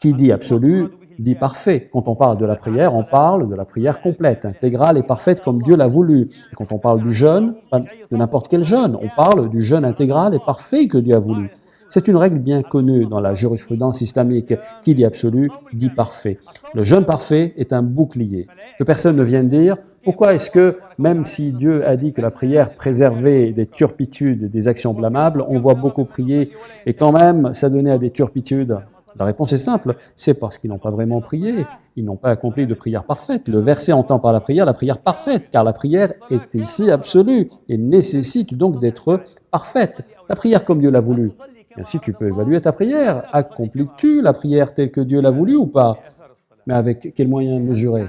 Qui dit absolu, dit parfait. Quand on parle de la prière, on parle de la prière complète, intégrale et parfaite comme Dieu l'a voulu. Et quand on parle du jeûne, pas de n'importe quel jeûne, on parle du jeûne intégral et parfait que Dieu a voulu. C'est une règle bien connue dans la jurisprudence islamique. Qui dit absolu, dit parfait. Le jeûne parfait est un bouclier. Que personne ne vienne dire, pourquoi est-ce que, même si Dieu a dit que la prière préservait des turpitudes et des actions blâmables, on voit beaucoup prier et quand même ça donnait à des turpitudes? La réponse est simple, c'est parce qu'ils n'ont pas vraiment prié, ils n'ont pas accompli de prière parfaite. Le verset entend par la prière parfaite, car la prière est ici absolue et nécessite donc d'être parfaite. La prière comme Dieu l'a voulu. Ainsi, tu peux évaluer ta prière. Accomplis-tu la prière telle que Dieu l'a voulu ou pas? Mais avec quels moyens mesurer?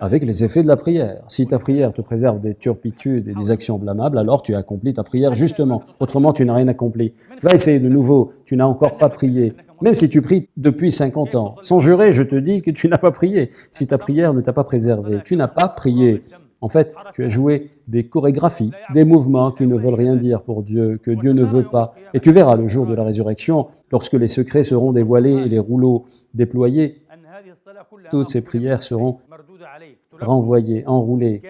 Avec les effets de la prière. Si ta prière te préserve des turpitudes et des actions blâmables, alors tu accomplis ta prière justement. Autrement, tu n'as rien accompli. Va essayer de nouveau, tu n'as encore pas prié. Même si tu pries depuis 50 ans. Sans jurer, je te dis que tu n'as pas prié. Si ta prière ne t'a pas préservé, tu n'as pas prié. En fait, tu as joué des chorégraphies, des mouvements qui ne veulent rien dire pour Dieu, que Dieu ne veut pas. Et tu verras le jour de la résurrection, lorsque les secrets seront dévoilés et les rouleaux déployés, toutes ces prières seront renvoyées, enroulées,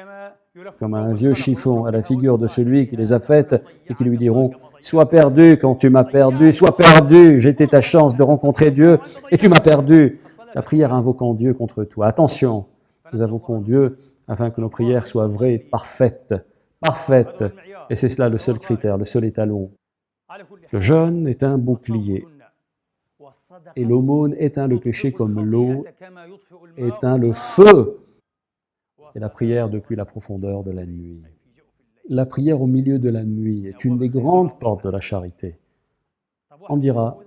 comme un vieux chiffon à la figure de celui qui les a faites et qui lui diront « Sois perdu quand tu m'as perdu, sois perdu, j'étais ta chance de rencontrer Dieu et tu m'as perdu. » La prière invoquant Dieu contre toi. Attention, nous invoquons Dieu afin que nos prières soient vraies, parfaites. Et c'est cela le seul critère, le seul étalon. Le jeûne est un bouclier. Et l'aumône éteint le péché comme l'eau éteint le feu. Et la prière depuis la profondeur de la nuit. La prière au milieu de la nuit est une des grandes portes de la charité. On dira,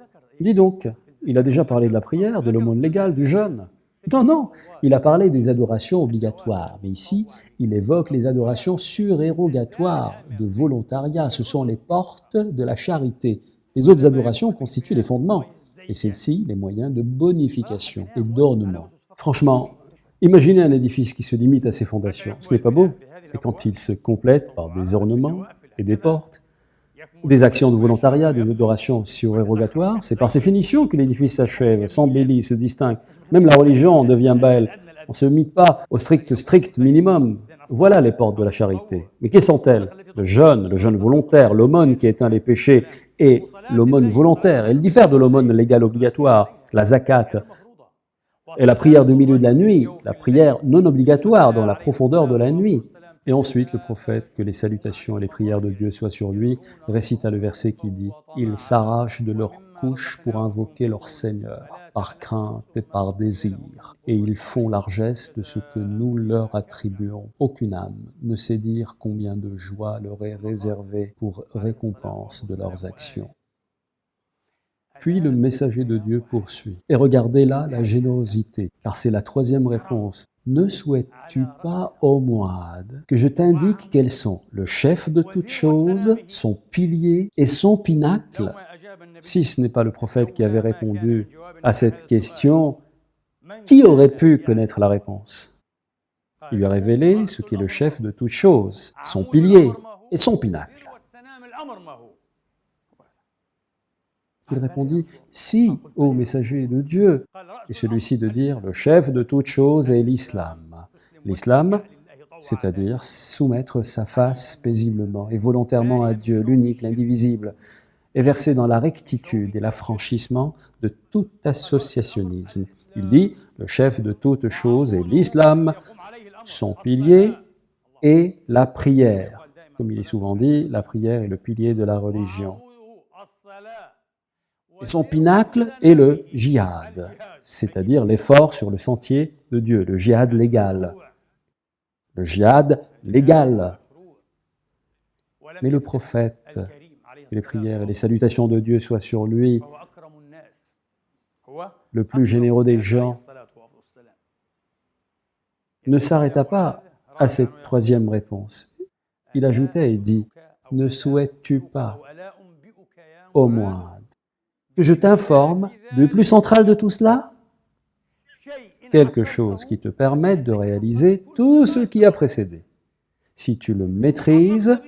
dis donc, il a déjà parlé de la prière, de l'aumône légale, du jeûne. Non, il a parlé des adorations obligatoires, mais ici, il évoque les adorations surérogatoires de volontariat. Ce sont les portes de la charité. Les autres adorations constituent les fondements, et celles-ci, les moyens de bonification et d'ornement. Franchement, imaginez un édifice qui se limite à ses fondations. Ce n'est pas beau. Et quand il se complète par des ornements et des portes, des actions de volontariat, des adorations surérogatoires, c'est par ces finitions que l'édifice s'achève, s'embellit, se distingue. Même la religion devient belle. On ne se limite pas au strict minimum. Voilà les portes de la charité. Mais quelles sont-elles? Le jeûne volontaire, l'aumône qui éteint les péchés et l'aumône volontaire. Elle diffère de l'aumône légale obligatoire, la zakat, et la prière du milieu de la nuit, la prière non obligatoire dans la profondeur de la nuit. Et ensuite, le prophète, que les salutations et les prières de Dieu soient sur lui, récita le verset qui dit « Ils s'arrachent de leur couche pour invoquer leur Seigneur, par crainte et par désir, et ils font largesse de ce que nous leur attribuons. Aucune âme ne sait dire combien de joie leur est réservée pour récompense de leurs actions. » Puis le messager de Dieu poursuit. Et regardez là la générosité, car c'est la troisième réponse. Ne souhaites-tu pas, ô Mu'adh, que je t'indique quels sont le chef de toutes choses, son pilier et son pinacle? Si ce n'est pas le prophète qui avait répondu à cette question, qui aurait pu connaître la réponse? Il lui a révélé ce qui est le chef de toutes choses, son pilier et son pinacle. Il répondit, si, ô messager de Dieu, et celui-ci de dire, le chef de toutes choses est l'islam. L'islam, c'est-à-dire soumettre sa face paisiblement et volontairement à Dieu, l'unique, l'indivisible, et verser dans la rectitude et l'affranchissement de tout associationnisme. Il dit, le chef de toutes choses est l'islam, son pilier est la prière. Comme il est souvent dit, la prière est le pilier de la religion. Et son pinacle est le djihad, c'est-à-dire l'effort sur le sentier de Dieu, le djihad légal. Le djihad légal. Mais le prophète, que les prières et les salutations de Dieu soient sur lui, le plus généreux des gens, ne s'arrêta pas à cette troisième réponse. Il ajoutait et dit, « Ne souhaites-tu pas, ô Mu'adh, que je t'informe du plus central de tout cela? Quelque chose qui te permette de réaliser tout ce qui a précédé. Si tu le maîtrises,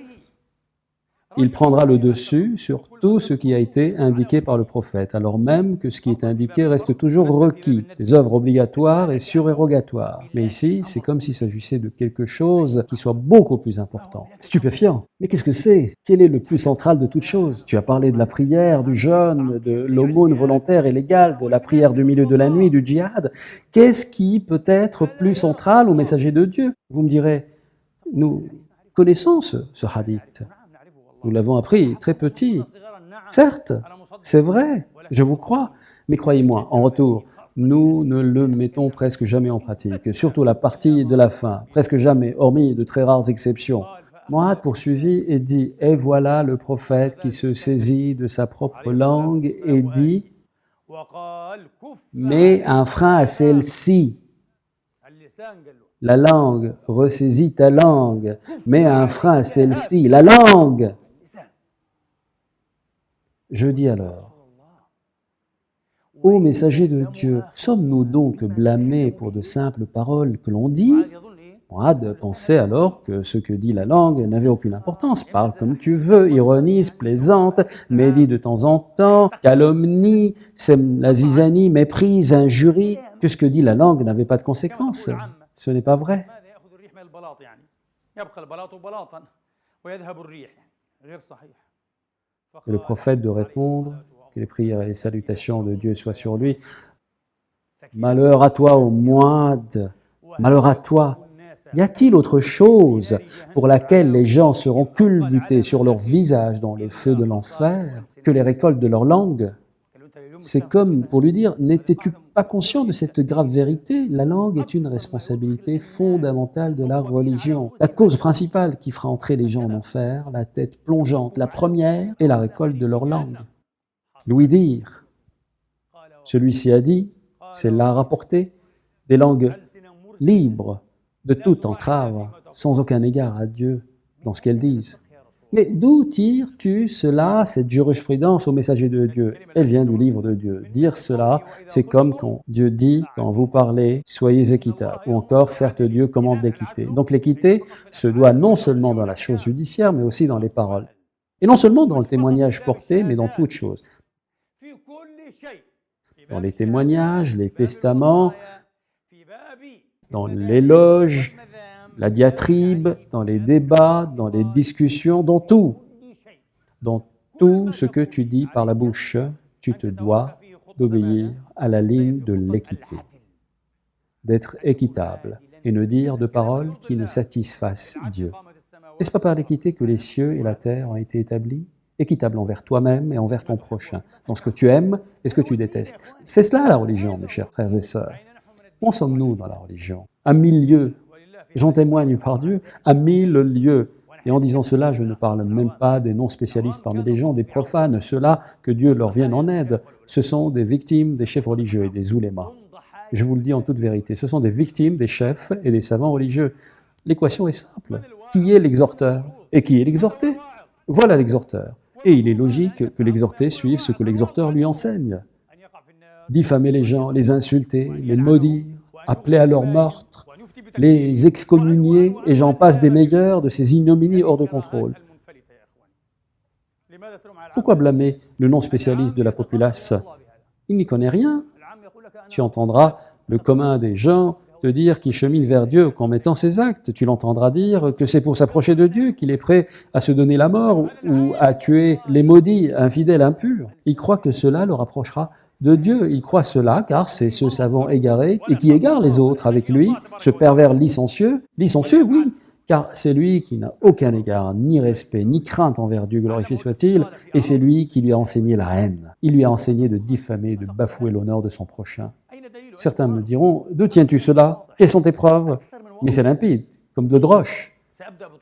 il prendra le dessus sur tout ce qui a été indiqué par le prophète, alors même que ce qui est indiqué reste toujours requis, des œuvres obligatoires et surérogatoires. Mais ici, c'est comme s'il s'agissait de quelque chose qui soit beaucoup plus important. Stupéfiant. Mais qu'est-ce que c'est? Quel est le plus central de toute chose? Tu as parlé de la prière, du jeûne, de l'aumône volontaire et légale, de la prière du milieu de la nuit, du djihad. Qu'est-ce qui peut être plus central au messager de Dieu? Vous me direz, nous connaissons ce hadith. Nous l'avons appris très petit. Certes, c'est vrai, je vous crois, mais croyez-moi, en retour, nous ne le mettons presque jamais en pratique, surtout la partie de la fin, presque jamais, hormis de très rares exceptions. Mu'adh poursuivit et dit, « Et voilà le prophète qui se saisit de sa propre langue et dit, « Mets un frein à celle-ci. » La langue, ressaisis ta langue, mets un frein à celle-ci, la langue. Je dis alors, ô messager de Dieu, sommes-nous donc blâmés pour de simples paroles que l'on dit? Mu'adh pensait alors que ce que dit la langue n'avait aucune importance. Parle comme tu veux, ironise, plaisante, médit de temps en temps, calomnie, sème la zizanie, méprise, injurie, que ce que dit la langue n'avait pas de conséquences. Ce n'est pas vrai. Et le prophète de répondre, que les prières et les salutations de Dieu soient sur lui, « Malheur à toi, ô Mu'adh, malheur à toi. Y a-t-il autre chose pour laquelle les gens seront culbutés sur leur visage dans le feu de l'enfer que les récoltes de leur langue ?» C'est comme pour lui dire, n'étais-tu pas conscient de cette grave vérité? La langue est une responsabilité fondamentale de la religion. La cause principale qui fera entrer les gens en enfer, la tête plongeante, la première est la récolte de leur langue. Louis dire, celui-ci a dit, c'est là rapporté, des langues libres de toute entrave, sans aucun égard à Dieu dans ce qu'elles disent. Mais d'où tires-tu cela, cette jurisprudence au messager de Dieu? Elle vient du livre de Dieu. Dire cela, c'est comme quand Dieu dit, quand vous parlez, soyez équitables. Ou encore, certes, Dieu commande d'équité. Donc l'équité se doit non seulement dans la chose judiciaire, mais aussi dans les paroles. Et non seulement dans le témoignage porté, mais dans toute chose. Dans les témoignages, les testaments, dans l'éloge, la diatribe, dans les débats, dans les discussions, dans tout ce que tu dis par la bouche, tu te dois d'obéir à la ligne de l'équité, d'être équitable et ne dire de paroles qui ne satisfassent Dieu. Est-ce pas par l'équité que les cieux et la terre ont été établis? Équitable envers toi-même et envers ton prochain, dans ce que tu aimes et ce que tu détestes. C'est cela la religion, mes chers frères et sœurs. Où en sommes-nous dans la religion? À 1000 lieues. J'en témoigne par Dieu, à 1000 lieues. Et en disant cela, je ne parle même pas des non-spécialistes parmi les gens, des profanes, ceux-là, que Dieu leur vienne en aide. Ce sont des victimes des chefs religieux et des oulémas. Je vous le dis en toute vérité, ce sont des victimes des chefs et des savants religieux. L'équation est simple. Qui est l'exhorteur? Et qui est l'exhorté? Voilà l'exhorteur. Et il est logique que l'exhorté suive ce que l'exhorteur lui enseigne. Diffamer les gens, les insulter, les maudire, appeler à leur meurtre, les excommunier, et j'en passe des meilleurs de ces ignominies hors de contrôle. Pourquoi blâmer le non-spécialiste de la populace? Il n'y connaît rien. Tu entendras le commun des gens te dire qu'il chemine vers Dieu qu'en mettant ses actes. Tu l'entendras dire que c'est pour s'approcher de Dieu qu'il est prêt à se donner la mort ou à tuer les maudits, infidèles, impurs. Il croit que cela le rapprochera de Dieu. Il croit cela car c'est ce savant égaré et qui égare les autres avec lui, ce pervers licencieux. Licencieux, oui, car c'est lui qui n'a aucun égard, ni respect, ni crainte envers Dieu, glorifié soit-il, et c'est lui qui lui a enseigné la haine. Il lui a enseigné de diffamer, de bafouer l'honneur de son prochain. Certains me diront, d'où tiens-tu cela? Quelles sont tes preuves? Mais c'est limpide, comme de roche.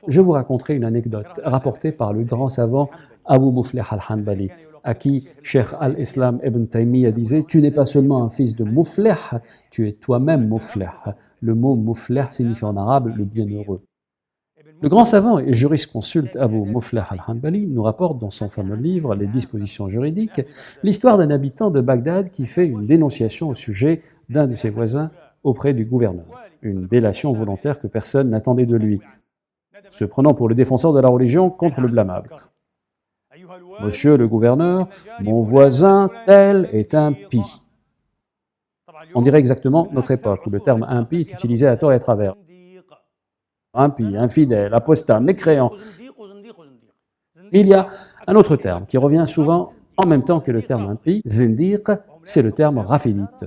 Je vous raconterai une anecdote rapportée par le grand savant Abu Muflih al-Hanbali, à qui Cheikh al-Islam ibn Taymiyyah disait « Tu n'es pas seulement un fils de Muflih, tu es toi-même Muflih ». Le mot Muflih signifie en arabe le bienheureux. Le grand savant et jurisconsulte Abu Muflih al-Hanbali nous rapporte dans son fameux livre « Les dispositions juridiques » l'histoire d'un habitant de Bagdad qui fait une dénonciation au sujet d'un de ses voisins auprès du gouverneur. Une délation volontaire que personne n'attendait de lui, se prenant pour le défenseur de la religion contre le blâmable. « Monsieur le gouverneur, mon voisin tel est impie. » On dirait exactement notre époque où le terme impie est utilisé à tort et à travers. Impie, infidèle, apostat, mécréant. Mais il y a un autre terme qui revient souvent en même temps que le terme impie, zindiq, c'est le terme rafidite.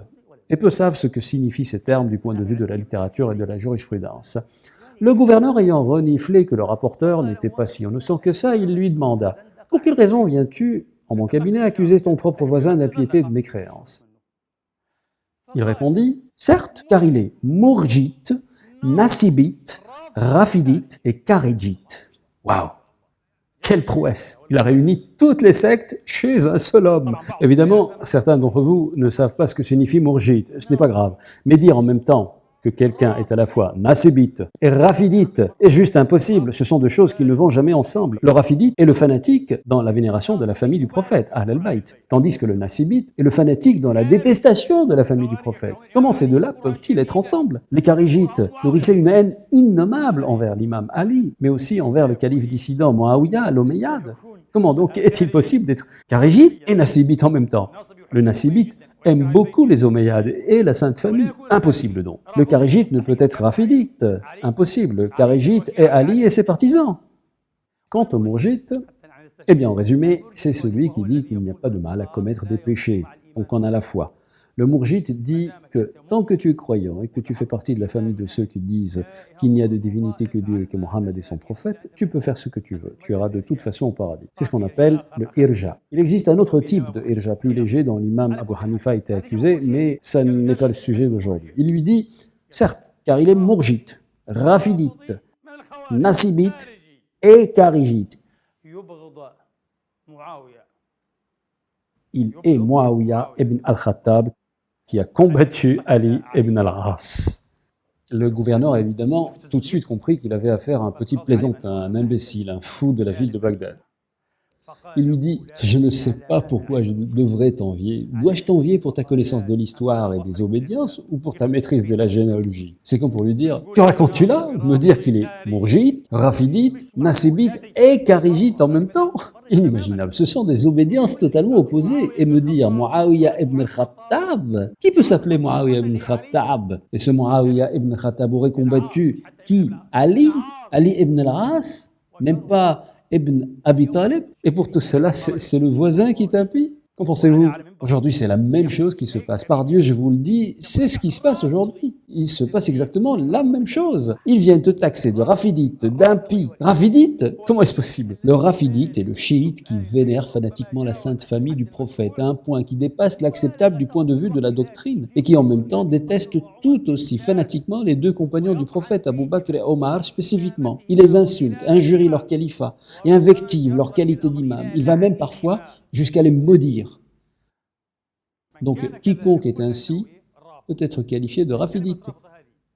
Et peu savent ce que signifient ces termes du point de vue de la littérature et de la jurisprudence. Le gouverneur ayant reniflé que le rapporteur n'était pas si innocent que ça, il lui demanda « Pour quelle raison viens-tu, en mon cabinet, accuser ton propre voisin d'impiété et de mécréance ?» Il répondit « Certes, car il est mourjite, nassibite, rafidite et karidjite. » Waouh! Quelle prouesse! Il a réuni toutes les sectes chez un seul homme. Évidemment, certains d'entre vous ne savent pas ce que signifie mourjite, ce n'est pas grave. Mais dire en même temps que quelqu'un est à la fois nassibite et rafidite est juste impossible. Ce sont deux choses qui ne vont jamais ensemble. Le rafidite est le fanatique dans la vénération de la famille du prophète, Ahl al-Bayt, tandis que le nassibite est le fanatique dans la détestation de la famille du prophète. Comment ces deux-là peuvent-ils être ensemble? Les kharijites nourrissaient une haine innommable envers l'imam Ali, mais aussi envers le calife dissident Muawiyah, l'Omeyyade. Comment donc est-il possible d'être kharijite et nassibite en même temps? Le nassibite aime beaucoup les Omeyyades et la Sainte Famille. Impossible donc. Le kharijite ne peut être rafidite. Impossible. Le kharijite est Ali et ses partisans. Quant au mourjite, eh bien en résumé, c'est celui qui dit qu'il n'y a pas de mal à commettre des péchés, donc on a la foi. Le mourjite dit que tant que tu es croyant et que tu fais partie de la famille de ceux qui disent qu'il n'y a de divinité que Dieu et que Mohammed est son prophète, tu peux faire ce que tu veux. Tu iras de toute façon au paradis. C'est ce qu'on appelle le irja. Il existe un autre type de irja plus léger dont l'imam Abu Hanifa a été accusé, mais ça n'est pas le sujet d'aujourd'hui. Il lui dit, certes, car il est mourjite, rafidite, nassibite et kharijite. Il est Muawiyah ibn al-Khattab qui a combattu Ali ibn al-As. Le gouverneur a évidemment tout de suite compris qu'il avait affaire à un petit plaisantin, un imbécile, un fou de la ville de Bagdad. Il lui dit « Je ne sais pas pourquoi je devrais t'envier. Dois-je t'envier pour ta connaissance de l'histoire et des obédiences ou pour ta maîtrise de la généalogie ?» C'est comme pour lui dire « Que racontes-tu là? Me dire qu'il est mourjite, rafidite, nassibite et kharijite en même temps ?» Inimaginable. Ce sont des obédiences totalement opposées. Et me dire Muawiyah ibn al-Khattab, qui peut s'appeler Muawiyah ibn al-Khattab? Et ce Muawiyah ibn al-Khattab aurait combattu qui? Ali ibn al-As? Même pas Ibn Abi Talib. Et pour tout cela, c'est le voisin qui t'impie. Qu'en pensez-vous? Aujourd'hui, c'est la même chose qui se passe. Par Dieu, je vous le dis, c'est ce qui se passe aujourd'hui. Il se passe exactement la même chose. Ils viennent te taxer de rafidite, d'impie. Rafidite? Comment est-ce possible? Le rafidite est le chiite qui vénère fanatiquement la sainte famille du prophète à un point qui dépasse l'acceptable du point de vue de la doctrine et qui en même temps déteste tout aussi fanatiquement les deux compagnons du prophète, Abu Bakr et Omar spécifiquement. Il les insulte, injurie leur califat et invective leur qualité d'imam. Il va même parfois jusqu'à les maudire. Donc, quiconque est ainsi peut être qualifié de rafidite.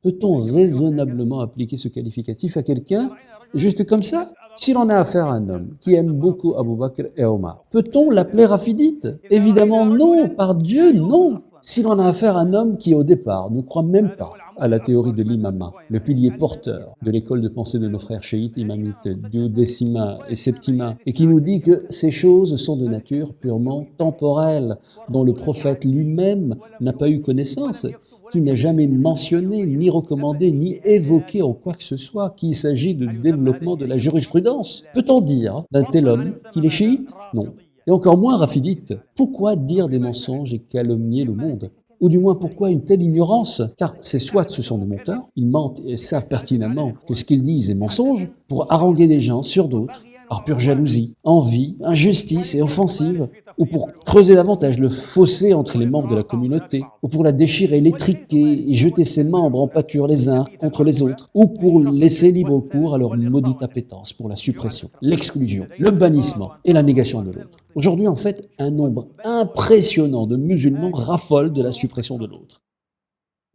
Peut-on raisonnablement appliquer ce qualificatif à quelqu'un juste comme ça? Si l'on a affaire à un homme qui aime beaucoup Abu Bakr et Omar, peut-on l'appeler rafidite? Évidemment non, par Dieu non. Si l'on a affaire à un homme qui au départ ne croit même pas à la théorie de l'imama, le pilier porteur de l'école de pensée de nos frères chiites imamites, duodécima et septima, et qui nous dit que ces choses sont de nature purement temporelle, dont le prophète lui-même n'a pas eu connaissance, qui n'a jamais mentionné, ni recommandé, ni évoqué en quoi que ce soit qu'il s'agit de développement de la jurisprudence. Peut-on dire d'un tel homme qu'il est chiite? Non. Et encore moins rafidite. Pourquoi dire des mensonges et calomnier le monde? Ou du moins, pourquoi une telle ignorance? Car soit ce sont des menteurs, ils mentent et savent pertinemment que ce qu'ils disent est mensonge, pour haranguer des gens sur d'autres, par pure jalousie, envie, injustice et offensive, ou pour creuser davantage le fossé entre les membres de la communauté, ou pour la déchirer, l'étriquer et jeter ses membres en pâture les uns contre les autres, ou pour laisser libre cours à leur maudite appétence pour la suppression, l'exclusion, le bannissement et la négation de l'autre. Aujourd'hui, en fait, un nombre impressionnant de musulmans raffole de la suppression de l'autre.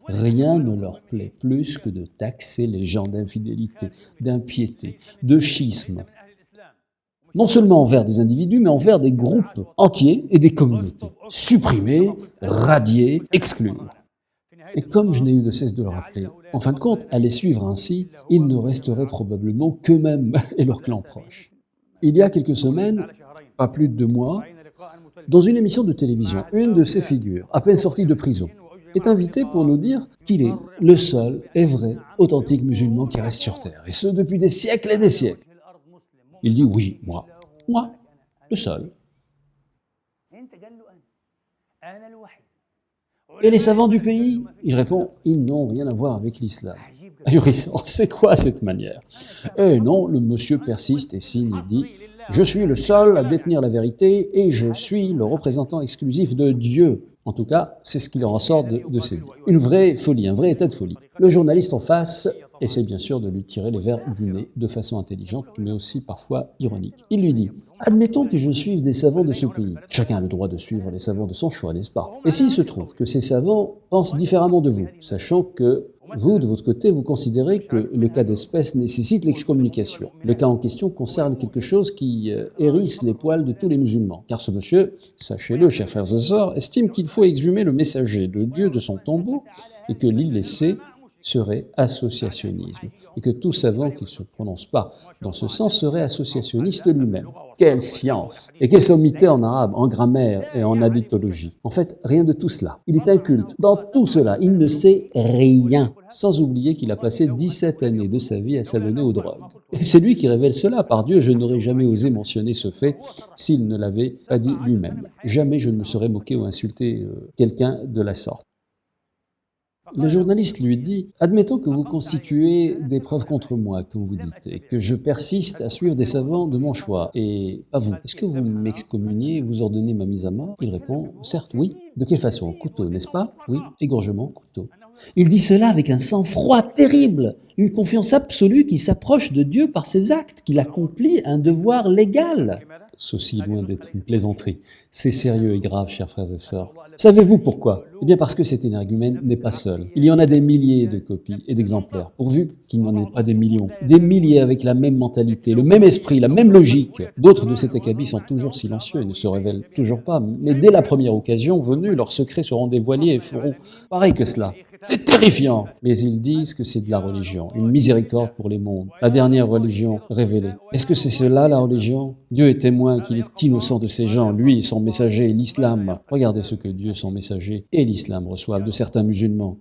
Rien ne leur plaît plus que de taxer les gens d'infidélité, d'impiété, de schisme, non seulement envers des individus, mais envers des groupes entiers et des communautés. Supprimer, radier, exclure. Et comme je n'ai eu de cesse de le rappeler, en fin de compte, à les suivre ainsi, ils ne resteraient probablement qu'eux-mêmes et leurs clans proches. Il y a quelques semaines, pas plus de 2 mois, dans une émission de télévision, une de ces figures, à peine sortie de prison, est invité pour nous dire qu'il est le seul et vrai, authentique musulman qui reste sur terre, et ce depuis des siècles et des siècles. Il dit oui, moi, le seul. Et les savants du pays? Il répond, ils n'ont rien à voir avec l'islam. Ahurissant, c'est quoi cette manière? Eh non, le monsieur persiste et signe et dit, je suis le seul à détenir la vérité et je suis le représentant exclusif de Dieu. En tout cas, c'est ce qu'il en ressort de ses dires. Une vraie folie, un vrai état de folie. Le journaliste en face essaie bien sûr de lui tirer les vers du nez de façon intelligente, mais aussi parfois ironique. Il lui dit « Admettons que je suive des savants de ce pays. Chacun a le droit de suivre les savants de son choix, n'est-ce pas? Et s'il se trouve que ces savants pensent différemment de vous, sachant que vous, de votre côté, vous considérez que le cas d'espèce nécessite l'excommunication. Le cas en question concerne quelque chose qui hérisse les poils de tous les musulmans. Car ce monsieur, sachez-le, chers frères et sœurs, estime qu'il faut exhumer le messager de Dieu de son tombeau et que l'y laisser serait associationnisme, et que tout savant qui ne se prononce pas dans ce sens serait associationniste lui-même. Quelle science! Et quelle sommité en arabe, en grammaire et en additologie. En fait, rien de tout cela. Il est inculte. Dans tout cela, il ne sait rien. Sans oublier qu'il a passé 17 années de sa vie à s'adonner aux drogues. Et c'est lui qui révèle cela. Par Dieu, je n'aurais jamais osé mentionner ce fait s'il ne l'avait pas dit lui-même. Jamais je ne me serais moqué ou insulté quelqu'un de la sorte. Le journaliste lui dit « Admettons que vous constituez des preuves contre moi, comme vous dites, et que je persiste à suivre des savants de mon choix, et pas vous. Est-ce que vous m'excommuniez et vous ordonnez ma mise à mort ?» Il répond « Certes, oui. De quelle façon? Couteau, n'est-ce pas? Oui. Égorgement, couteau. » Il dit cela avec un sang-froid terrible, une confiance absolue qui s'approche de Dieu par ses actes, qu'il accomplit un devoir légal. Ceci loin d'être une plaisanterie. C'est sérieux et grave, chers frères et sœurs. Savez-vous pourquoi? Eh bien parce que cet énergumène n'est pas seul. Il y en a des milliers de copies et d'exemplaires, pourvu qu'il n'en ait pas des millions. Des milliers avec la même mentalité, le même esprit, la même logique. D'autres de ces acabis sont toujours silencieux et ne se révèlent toujours pas, mais dès la première occasion venue, leurs secrets seront dévoilés et feront pareil que cela. C'est terrifiant! Mais ils disent que c'est de la religion, une miséricorde pour les mondes, la dernière religion révélée. Est-ce que c'est cela la religion? Dieu est témoin qu'il est innocent de ces gens, lui, son messager, l'islam. Regardez ce que Dieu, son messager, et l'islam reçoivent de certains musulmans.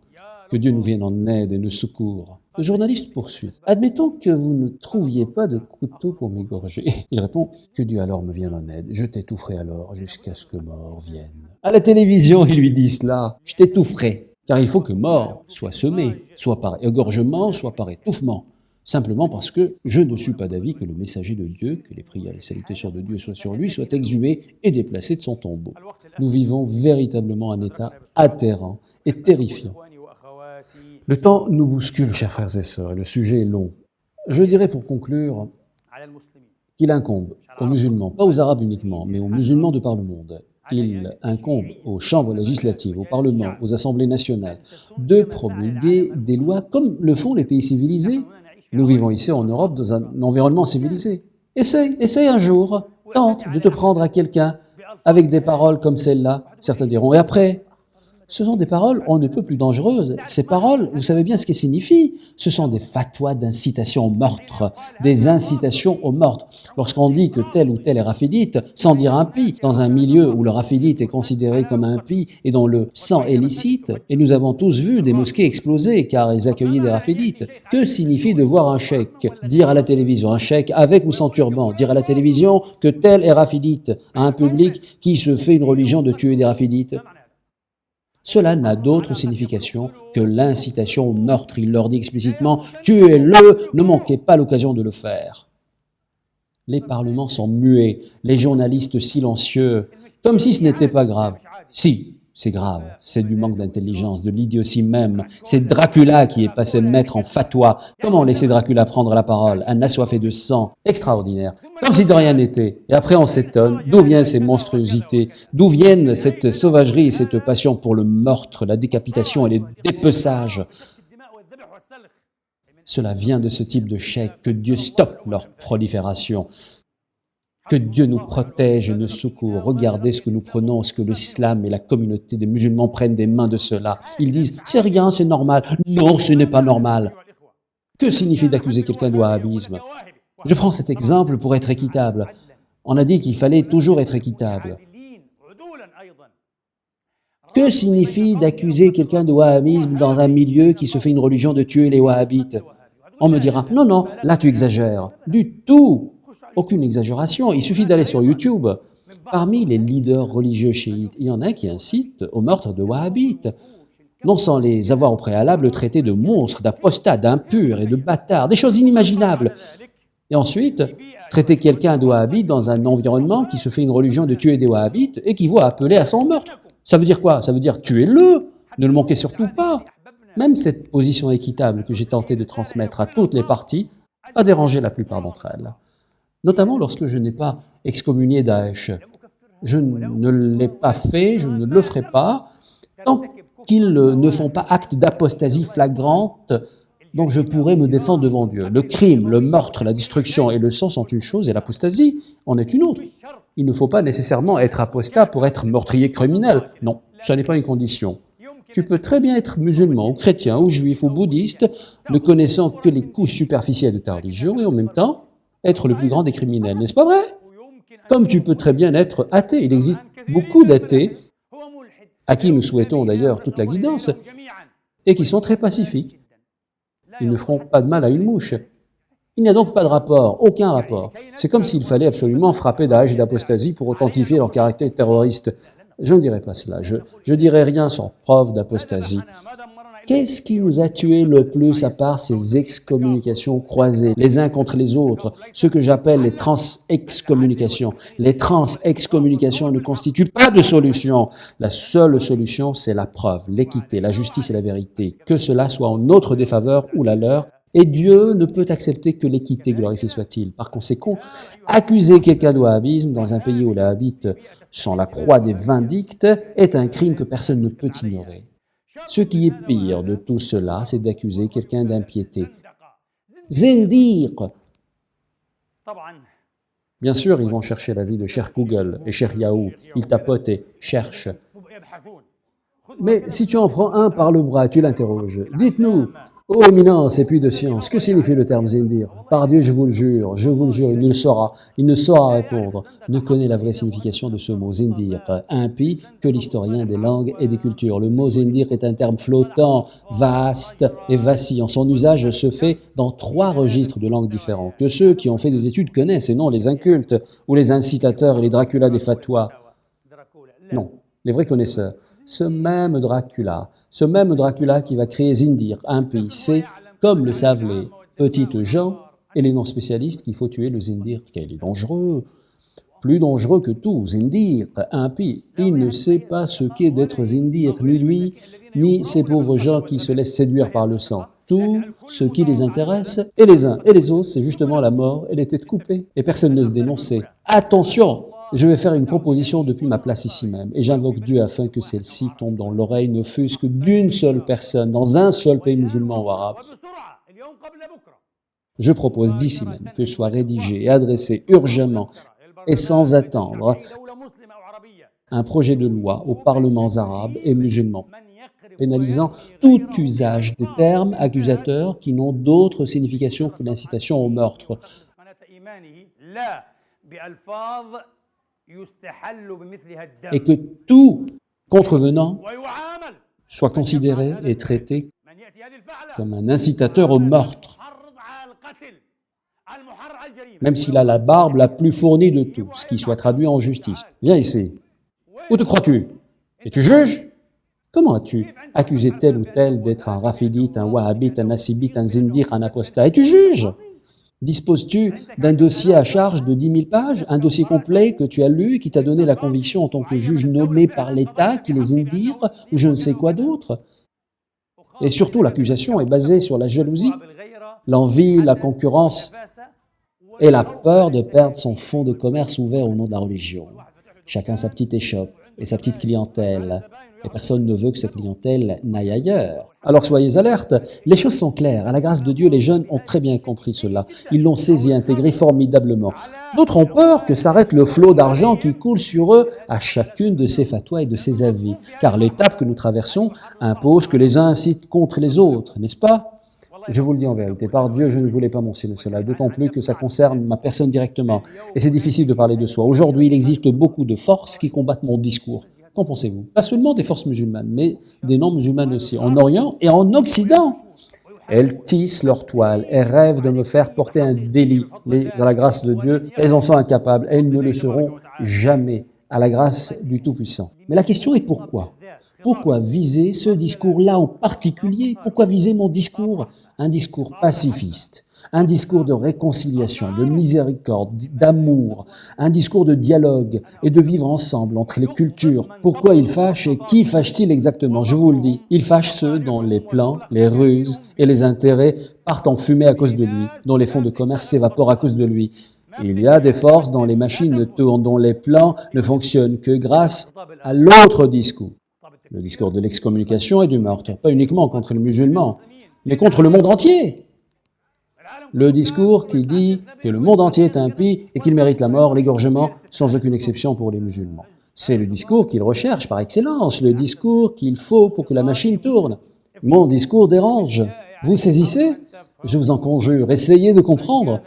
Que Dieu nous vienne en aide et nous secourt. Le journaliste poursuit. Admettons que vous ne trouviez pas de couteau pour m'égorger. Il répond, que Dieu alors me vienne en aide. Je t'étoufferai alors jusqu'à ce que mort vienne. À la télévision, il lui dit cela. Je t'étoufferai. Car il faut que mort soit semé, soit par égorgement, soit par étouffement. Simplement parce que je ne suis pas d'avis que le messager de Dieu, que les prières et les salutations de Dieu soient sur lui, soit exhumé et déplacé de son tombeau. Nous vivons véritablement un état atterrant et terrifiant. Le temps nous bouscule, chers frères et sœurs, et le sujet est long. Je dirais pour conclure qu'il incombe aux musulmans, pas aux arabes uniquement, mais aux musulmans de par le monde. Il incombe aux chambres législatives, au Parlement, aux assemblées nationales, de promulguer des lois comme le font les pays civilisés. Nous vivons ici en Europe dans un environnement civilisé. Essaye un jour, tente de te prendre à quelqu'un avec des paroles comme celle-là. Certains diront, et après? Ce sont des paroles on ne peut plus dangereuses. Ces paroles, vous savez bien ce qu'elles signifient. Ce sont des fatwas d'incitation au meurtre, des incitations au meurtre. Lorsqu'on dit que tel ou tel est rafidite, sans dire impie, dans un milieu où le rafidite est considéré comme impie et dont le sang est licite, et nous avons tous vu des mosquées exploser car ils accueillaient des rafidites. Que signifie de voir un cheikh dire à la télévision, un cheikh avec ou sans turban, dire à la télévision que tel est rafidite, à un public qui se fait une religion de tuer des rafidites? Cela n'a d'autre signification que l'incitation au meurtre. Il leur dit explicitement « tuez-le, ne manquez pas l'occasion de le faire ». Les parlements sont muets, les journalistes silencieux, comme si ce n'était pas grave. Si, c'est grave, c'est du manque d'intelligence, de l'idiotie même. C'est Dracula qui est passé maître en fatwa. Comment laisser Dracula prendre la parole? Un assoiffé de sang, extraordinaire, comme si de rien n'était. Et après on s'étonne, d'où viennent ces monstruosités? D'où viennent cette sauvagerie et cette passion pour le meurtre, la décapitation et les dépeçages? Cela vient de ce type de chèques. Que Dieu stoppe leur prolifération. Que Dieu nous protège et nous secourt. Regardez ce que nous prenons, ce que l'islam et la communauté des musulmans prennent des mains de cela. Ils disent « c'est rien, c'est normal ». Non, ce n'est pas normal. Que signifie d'accuser quelqu'un de wahhabisme? Je prends cet exemple pour être équitable. On a dit qu'il fallait toujours être équitable. Que signifie d'accuser quelqu'un de wahhabisme dans un milieu qui se fait une religion de tuer les wahhabites? On me dira « non, non, là tu exagères ». Du tout. Aucune exagération, il suffit d'aller sur YouTube. Parmi les leaders religieux chiites, il y en a qui incitent au meurtre de wahhabites, non sans les avoir au préalable traités de monstres, d'apostats, d'impurs et de bâtards, des choses inimaginables. Et ensuite, traiter quelqu'un de wahhabite dans un environnement qui se fait une religion de tuer des wahhabites et qui voit appeler à son meurtre. Ça veut dire quoi? Ça veut dire tuez-le, ne le manquez surtout pas. Même cette position équitable que j'ai tenté de transmettre à toutes les parties a dérangé la plupart d'entre elles. Notamment lorsque je n'ai pas excommunié Daesh. Je ne l'ai pas fait, je ne le ferai pas, tant qu'ils ne font pas acte d'apostasie flagrante dont je pourrais me défendre devant Dieu. Le crime, le meurtre, la destruction et le sang sont une chose et l'apostasie en est une autre. Il ne faut pas nécessairement être apostat pour être meurtrier criminel. Non, ce n'est pas une condition. Tu peux très bien être musulman, ou chrétien, ou juif, ou bouddhiste, ne connaissant que les couches superficielles de ta religion et en même temps être le plus grand des criminels, n'est-ce pas vrai? Comme tu peux très bien être athée. Il existe beaucoup d'athées, à qui nous souhaitons d'ailleurs toute la guidance, et qui sont très pacifiques. Ils ne feront pas de mal à une mouche. Il n'y a donc pas de rapport, aucun rapport. C'est comme s'il fallait absolument frapper Daesh d'apostasie pour authentifier leur caractère terroriste. Je ne dirais pas cela, je dirais rien sans preuve d'apostasie. Qu'est-ce qui nous a tués le plus à part ces excommunications croisées, les uns contre les autres, ce que j'appelle les trans-excommunications. Les trans-excommunications ne constituent pas de solution. La seule solution, c'est la preuve, l'équité, la justice et la vérité, que cela soit en notre défaveur ou la leur. Et Dieu ne peut accepter que l'équité, glorifiée soit-il. Par conséquent, accuser quelqu'un de wahhabisme dans un pays où les wahhabites sont la proie des vindictes est un crime que personne ne peut ignorer. Ce qui est pire de tout cela, c'est d'accuser quelqu'un d'impiété. Zindiq. Bien sûr, ils vont chercher l'avis de Cheikh Google et Cheikh Yahoo. Ils tapotent et cherchent. Mais si tu en prends un par le bras, tu l'interroges. Dites-nous, ô éminence et puis de science, que signifie le terme zindir? Par Dieu, je vous le jure, il ne saura. Il ne saura répondre. Ne connaît la vraie signification de ce mot zindir, impie, que l'historien des langues et des cultures. Le mot zindir est un terme flottant, vaste et vacillant. Son usage se fait dans 3 registres de langues différents, que ceux qui ont fait des études connaissent, et non les incultes, ou les incitateurs et les Dracula des fatwas. Non, les vrais connaisseurs. Ce même Dracula qui va créer Zindir, impie, c'est, comme le savent les petites gens et les non-spécialistes, qu'il faut tuer le Zindir, car il est dangereux. Plus dangereux que tout, Zindir, impie. Il ne sait pas ce qu'est d'être Zindir, ni lui, ni ces pauvres gens qui se laissent séduire par le sang. Tout ce qui les intéresse, et les uns et les autres, c'est justement la mort et les têtes coupées. Et personne ne se dénoncer. Attention! Je vais faire une proposition depuis ma place ici même, et j'invoque Dieu afin que celle-ci tombe dans l'oreille ne fût-ce que d'une seule personne, dans un seul pays musulman ou arabe. Je propose d'ici même que soit rédigé et adressé urgemment et sans attendre un projet de loi aux parlements arabes et musulmans, pénalisant tout usage des termes accusateurs qui n'ont d'autre signification que l'incitation au meurtre, et que tout contrevenant soit considéré et traité comme un incitateur au meurtre, même s'il a la barbe la plus fournie de tous, qui soit traduit en justice. Viens ici. Où te crois-tu? Et tu juges? Comment as-tu accusé tel ou tel d'être un rafidite, un wahhabite, un nassibite, un zindir, un apostat? Et tu juges? Disposes-tu d'un dossier à charge de 10 000 pages, un dossier complet que tu as lu et qui t'a donné la conviction en tant que juge nommé par l'État, qu'il est zindir, ou je ne sais quoi d'autre? Et surtout, l'accusation est basée sur la jalousie, l'envie, la concurrence et la peur de perdre son fonds de commerce ouvert au nom de la religion. Chacun sa petite échoppe et sa petite clientèle. Et personne ne veut que sa clientèle n'aille ailleurs. Alors soyez alertes, les choses sont claires. À la grâce de Dieu, les jeunes ont très bien compris cela. Ils l'ont saisi et intégré formidablement. D'autres ont peur que s'arrête le flot d'argent qui coule sur eux à chacune de ces fatwas et de ces avis. Car l'étape que nous traversons impose que les uns incitent contre les autres, n'est-ce pas? Je vous le dis en vérité, par Dieu, je ne voulais pas mentionner cela, d'autant plus que ça concerne ma personne directement. Et c'est difficile de parler de soi. Aujourd'hui, il existe beaucoup de forces qui combattent mon discours. Qu'en pensez-vous? Pas seulement des forces musulmanes, mais des non-musulmanes aussi, en Orient et en Occident. Elles tissent leur toile et rêvent de me faire porter un délit. Mais à la grâce de Dieu, elles en sont incapables. Elles ne le seront jamais, à la grâce du Tout-Puissant. Mais la question est pourquoi? Pourquoi viser ce discours-là en particulier? Pourquoi viser mon discours? Un discours pacifiste, un discours de réconciliation, de miséricorde, d'amour, un discours de dialogue et de vivre ensemble entre les cultures. Pourquoi il fâche et qui fâche-t-il exactement? Je vous le dis, il fâche ceux dont les plans, les ruses et les intérêts partent en fumée à cause de lui, dont les fonds de commerce s'évaporent à cause de lui. Il y a des forces dont les machines ne tournent, dont les plans ne fonctionnent que grâce à l'autre discours. Le discours de l'excommunication et du meurtre, pas uniquement contre les musulmans, mais contre le monde entier. Le discours qui dit que le monde entier est impie et qu'il mérite la mort, l'égorgement, sans aucune exception pour les musulmans. C'est le discours qu'ils recherchent par excellence, le discours qu'il faut pour que la machine tourne. Mon discours dérange. Vous saisissez? Je vous en conjure, essayez de comprendre.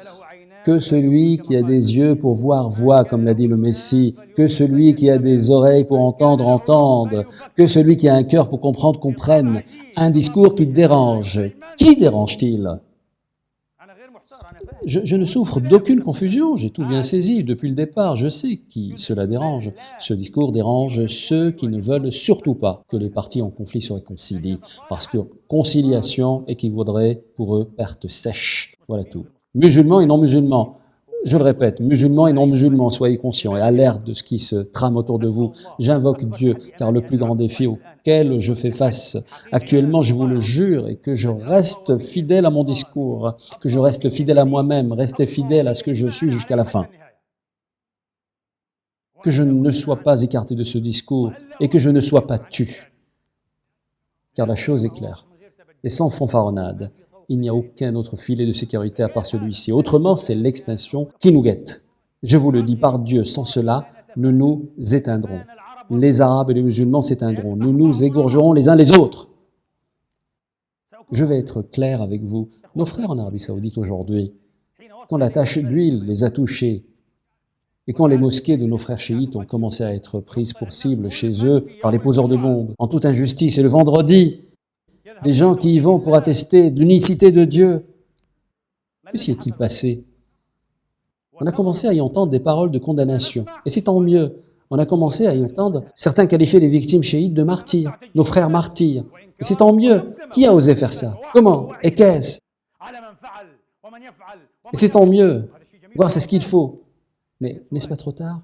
Que celui qui a des yeux pour voir, voit, comme l'a dit le Messie. Que celui qui a des oreilles pour entendre, entende. Que celui qui a un cœur pour comprendre, comprenne. Un discours qui dérange. Qui dérange-t-il? Je ne souffre d'aucune confusion, j'ai tout bien saisi depuis le départ, je sais qui cela dérange. Ce discours dérange ceux qui ne veulent surtout pas que les parties en conflit se réconcilient, parce que conciliation équivaudrait pour eux perte sèche. Voilà tout. Musulmans et non-musulmans, je le répète, musulmans et non-musulmans, soyez conscients et alertes de ce qui se trame autour de vous. J'invoque Dieu, car le plus grand défi auquel je fais face actuellement, je vous le jure, et que je reste fidèle à mon discours, que je reste fidèle à moi-même, rester fidèle à ce que je suis jusqu'à la fin. Que je ne sois pas écarté de ce discours et que je ne sois pas tu. Car la chose est claire, et sans fanfaronnade, il n'y a aucun autre filet de sécurité à part celui-ci. Autrement, c'est l'extinction qui nous guette. Je vous le dis par Dieu, sans cela, nous nous éteindrons. Les Arabes et les musulmans s'éteindront. Nous nous égorgerons les uns les autres. Je vais être clair avec vous. Nos frères en Arabie Saoudite aujourd'hui, quand la tache d'huile les a touchés, et quand les mosquées de nos frères chiites ont commencé à être prises pour cible chez eux par les poseurs de bombes, en toute injustice, et le vendredi, des gens qui y vont pour attester de l'unicité de Dieu. Que s'y est-il passé? On a commencé à y entendre des paroles de condamnation. Et c'est tant mieux. On a commencé à y entendre certains qualifier les victimes chiites de martyrs, nos frères martyrs. Et c'est tant mieux. Qui a osé faire ça? Comment? Et qu'est-ce? Et c'est tant mieux. Voir, c'est ce qu'il faut. Mais n'est-ce pas trop tard?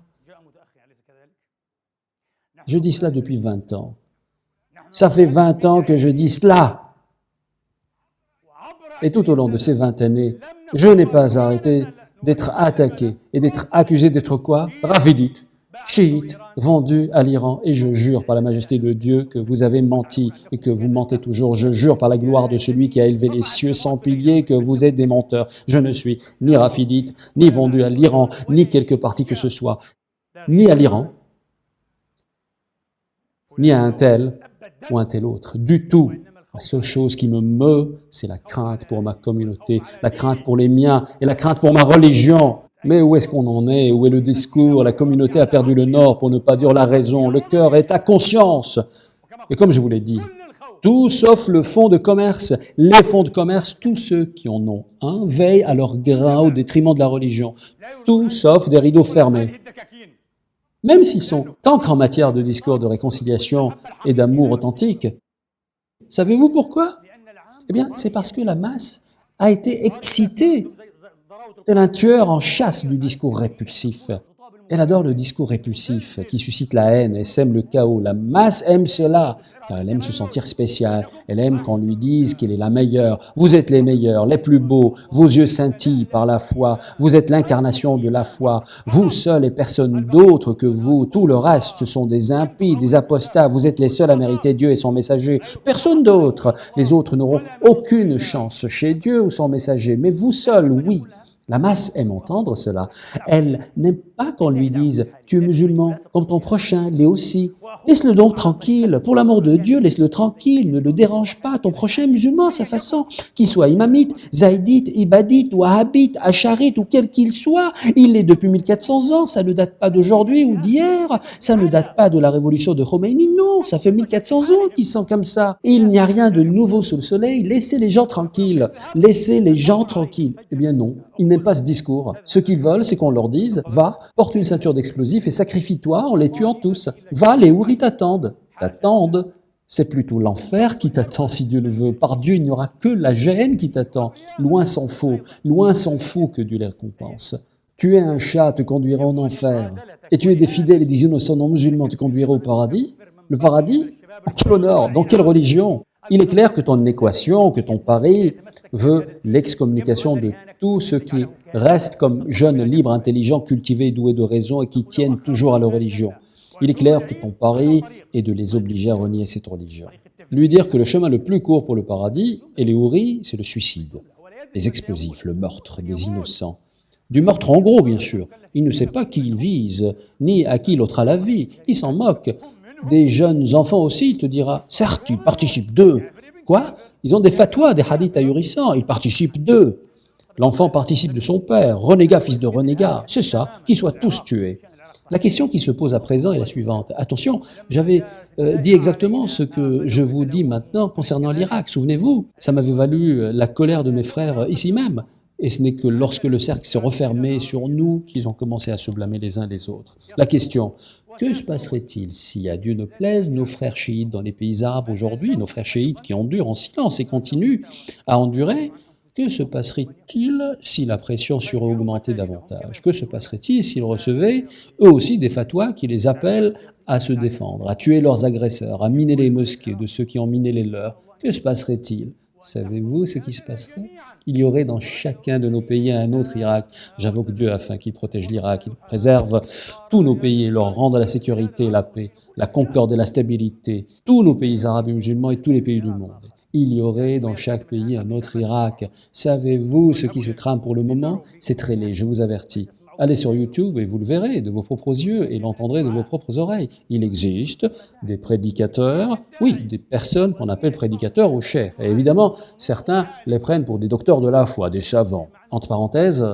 Je dis cela depuis 20 ans. Ça fait 20 ans que je dis cela. Et tout au long de ces 20 années, je n'ai pas arrêté d'être attaqué et d'être accusé d'être quoi? Rafidite, chiite, vendu à l'Iran. Et je jure par la majesté de Dieu que vous avez menti et que vous mentez toujours. Je jure par la gloire de celui qui a élevé les cieux sans piliers que vous êtes des menteurs. Je ne suis ni rafidite, ni vendu à l'Iran, ni quelque partie que ce soit, ni à l'Iran, ni à un tel ou un tel autre, du tout. La seule chose qui me meut, c'est la crainte pour ma communauté, la crainte pour les miens et la crainte pour ma religion. Mais où est-ce qu'on en est? Où est le discours? La communauté a perdu le nord, pour ne pas dire la raison. Le cœur est à conscience. Et comme je vous l'ai dit, tout sauf le fonds de commerce, les fonds de commerce, tous ceux qui en ont un veillent à leur grain au détriment de la religion. Tout sauf des rideaux fermés. Même s'ils sont qu'encre en matière de discours de réconciliation et d'amour authentique. Savez-vous pourquoi? Eh bien, c'est parce que la masse a été excitée, tel un tueur en chasse du discours répulsif. Elle adore le discours répulsif qui suscite la haine et sème le chaos. La masse aime cela, car elle aime se sentir spéciale. Elle aime qu'on lui dise qu'elle est la meilleure. Vous êtes les meilleurs, les plus beaux. Vos yeux scintillent par la foi. Vous êtes l'incarnation de la foi. Vous seuls et personne d'autre que vous. Tout le reste, ce sont des impies, des apostats. Vous êtes les seuls à mériter Dieu et son messager. Personne d'autre. Les autres n'auront aucune chance chez Dieu ou son messager. Mais vous seuls, oui. La masse aime entendre cela. Elle n'aime pas qu'on lui dise « Tu es musulman, comme ton prochain, l'est aussi. Laisse-le donc tranquille. Pour l'amour de Dieu, laisse-le tranquille. Ne le dérange pas. Ton prochain est musulman à sa façon. Qu'il soit imamite, zaïdite, ibadite, wahhabite, acharite ou quel qu'il soit. Il l'est depuis 1400 ans. Ça ne date pas d'aujourd'hui ou d'hier. Ça ne date pas de la révolution de Khomeini. Non, ça fait 1400 ans qu'ils sont comme ça. Et il n'y a rien de nouveau sous le soleil. Laissez les gens tranquilles. Laissez les gens tranquilles. Eh bien non. Ils n'aiment pas ce discours. Ce qu'ils veulent, c'est qu'on leur dise « Va, porte une ceinture d'explosifs et sacrifie-toi en les tuant tous. Va, les houris t'attendent. » T'attendent. C'est plutôt l'enfer qui t'attend si Dieu le veut. Par Dieu, il n'y aura que la gêne qui t'attend. Loin s'en faut que Dieu les récompense. Tuer un chat te conduira en enfer. Et tuer des fidèles et des innocents non musulmans te conduira au paradis. Le paradis? En quel honneur? Dans quelle religion? Il est clair que ton équation, que ton pari veut l'excommunication de tous ceux qui restent comme jeunes, libres, intelligents, cultivés, doués de raison et qui tiennent toujours à leur religion. Il est clair que ton pari est de les obliger à renier cette religion. Lui dire que le chemin le plus court pour le paradis et les houris, c'est le suicide, les explosifs, le meurtre des innocents. Du meurtre en gros, bien sûr. Il ne sait pas qui il vise, ni à qui l'autre a la vie. Il s'en moque. Des jeunes enfants aussi, il te dira « Certes, tu participes d'eux. » Quoi? Ils ont des fatwas, des hadiths ahurissants, ils participent d'eux. L'enfant participe de son père, renégat, fils de renégat. C'est ça, qu'ils soient tous tués. La question qui se pose à présent est la suivante. Attention, j'avais dit exactement ce que je vous dis maintenant concernant l'Irak. Souvenez-vous, ça m'avait valu la colère de mes frères ici même. Et ce n'est que lorsque le cercle s'est refermé sur nous qu'ils ont commencé à se blâmer les uns les autres. La question, que se passerait-il si, à Dieu ne plaise, nos frères chiites dans les pays arabes aujourd'hui, nos frères chiites qui endurent en silence et continuent à endurer, que se passerait-il si la pression serait augmentée davantage? Que se passerait-il s'ils recevaient, eux aussi, des fatwas qui les appellent à se défendre, à tuer leurs agresseurs, à miner les mosquées de ceux qui ont miné les leurs? Que se passerait-il? Savez-vous ce qui se passerait? Il y aurait dans chacun de nos pays un autre Irak. J'invoque Dieu afin qu'il protège l'Irak, qu'il préserve tous nos pays et leur rende la sécurité, la paix, la concorde et la stabilité, tous nos pays arabes et musulmans et tous les pays du monde. Il y aurait dans chaque pays un autre Irak. Savez-vous ce qui se trame pour le moment? C'est très laid, je vous avertis. Allez sur YouTube et vous le verrez de vos propres yeux et l'entendrez de vos propres oreilles. Il existe des prédicateurs, oui, des personnes qu'on appelle prédicateurs ou chers. Et évidemment, certains les prennent pour des docteurs de la foi, des savants. Entre parenthèses,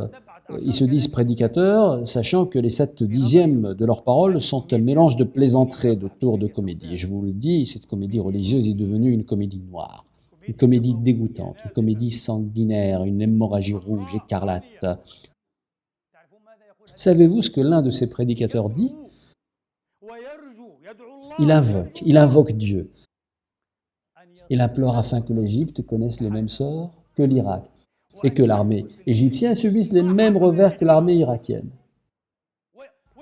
ils se disent prédicateurs, sachant que les 7/10 de leurs paroles sont un mélange de plaisanteries, de tours de comédie. Et je vous le dis, cette comédie religieuse est devenue une comédie noire, une comédie dégoûtante, une comédie sanguinaire, une hémorragie rouge, écarlate. Savez-vous ce que l'un de ces prédicateurs dit? Il invoque Dieu. Il implore afin que l'Égypte connaisse les mêmes sorts que l'Irak et que l'armée égyptienne subisse les mêmes revers que l'armée irakienne.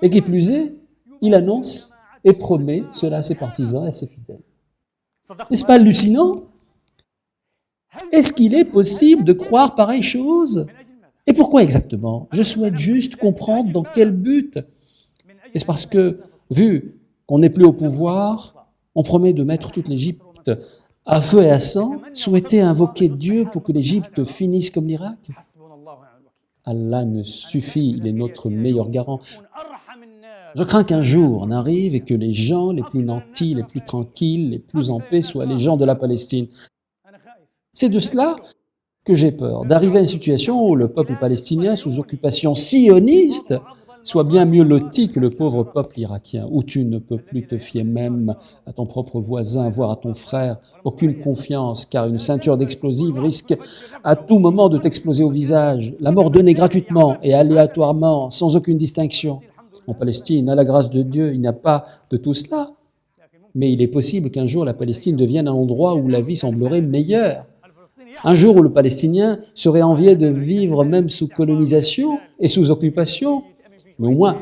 Et qui plus est, il annonce et promet cela à ses partisans et à ses fidèles. N'est-ce pas hallucinant? Est-ce qu'il est possible de croire pareille chose? Et pourquoi exactement? Je souhaite juste comprendre dans quel but. Est-ce parce que, vu qu'on n'est plus au pouvoir, on promet de mettre toute l'Égypte à feu et à sang, souhaiter invoquer Dieu pour que l'Égypte finisse comme l'Irak? Allah ne suffit, il est notre meilleur garant. Je crains qu'un jour n'arrive et que les gens les plus nantis, les plus tranquilles, les plus en paix soient les gens de la Palestine. C'est de cela que j'ai peur, d'arriver à une situation où le peuple palestinien, sous occupation sioniste, soit bien mieux loti que le pauvre peuple irakien, où tu ne peux plus te fier même à ton propre voisin, voire à ton frère, aucune confiance, car une ceinture d'explosifs risque à tout moment de t'exploser au visage, la mort donnée gratuitement et aléatoirement, sans aucune distinction. En Palestine, à la grâce de Dieu, il n'y a pas de tout cela, mais il est possible qu'un jour la Palestine devienne un endroit où la vie semblerait meilleure. Un jour où le Palestinien serait envié de vivre même sous colonisation et sous occupation, mais au moins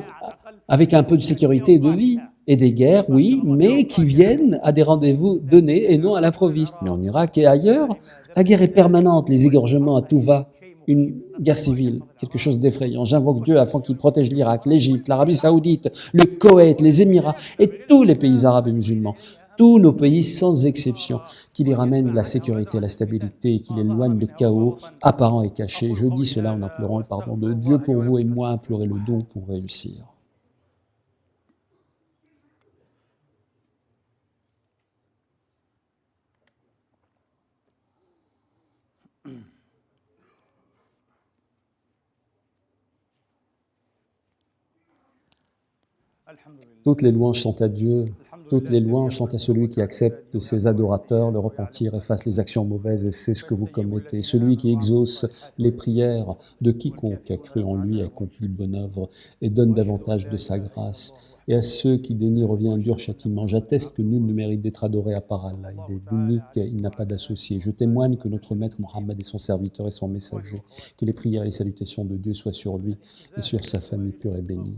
avec un peu de sécurité et de vie, et des guerres, oui, mais qui viennent à des rendez-vous donnés et non à l'improviste. Mais en Irak et ailleurs, la guerre est permanente, les égorgements à tout va, une guerre civile, quelque chose d'effrayant. J'invoque Dieu afin qu'il protège l'Irak, l'Égypte, l'Arabie Saoudite, le Koweït, les Émirats et tous les pays arabes et musulmans. Tous nos pays sans exception, qu'il y ramène la sécurité, la stabilité, qu'il éloigne le chaos apparent et caché. Je dis cela en implorant le pardon de Dieu pour vous et moi, implorer le don pour réussir. Toutes les louanges sont à Dieu, toutes les louanges sont à celui qui accepte de ses adorateurs le repentir, efface les actions mauvaises et sait ce que vous commettez. Celui qui exauce les prières de quiconque a cru en lui, accomplit bonne œuvre et donne davantage de sa grâce. Et à ceux qui dénient revient un dur châtiment. J'atteste que nul ne mérite d'être adoré à part Allah. Il est l'unique, il n'a pas d'associé. Je témoigne que notre maître Mohammed est son serviteur et son messager. Que les prières et les salutations de Dieu soient sur lui et sur sa famille pure et bénie.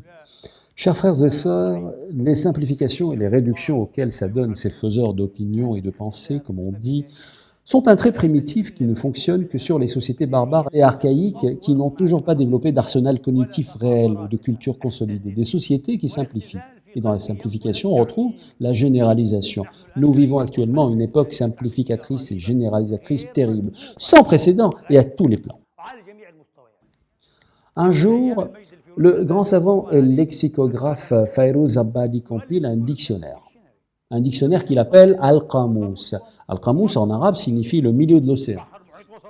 Chers frères et sœurs, les simplifications et les réductions auxquelles s'adonnent ces faiseurs d'opinion et de pensée, comme on dit, sont un trait primitif qui ne fonctionne que sur les sociétés barbares et archaïques qui n'ont toujours pas développé d'arsenal cognitif réel ou de culture consolidée. Des sociétés qui simplifient. Et dans la simplification, on retrouve la généralisation. Nous vivons actuellement une époque simplificatrice et généralisatrice terrible, sans précédent et à tous les plans. Un jour, le grand savant et lexicographe Fayrouz Abadi compile un dictionnaire qu'il appelle Al-Qamus. Al-Qamus en arabe signifie le milieu de l'océan.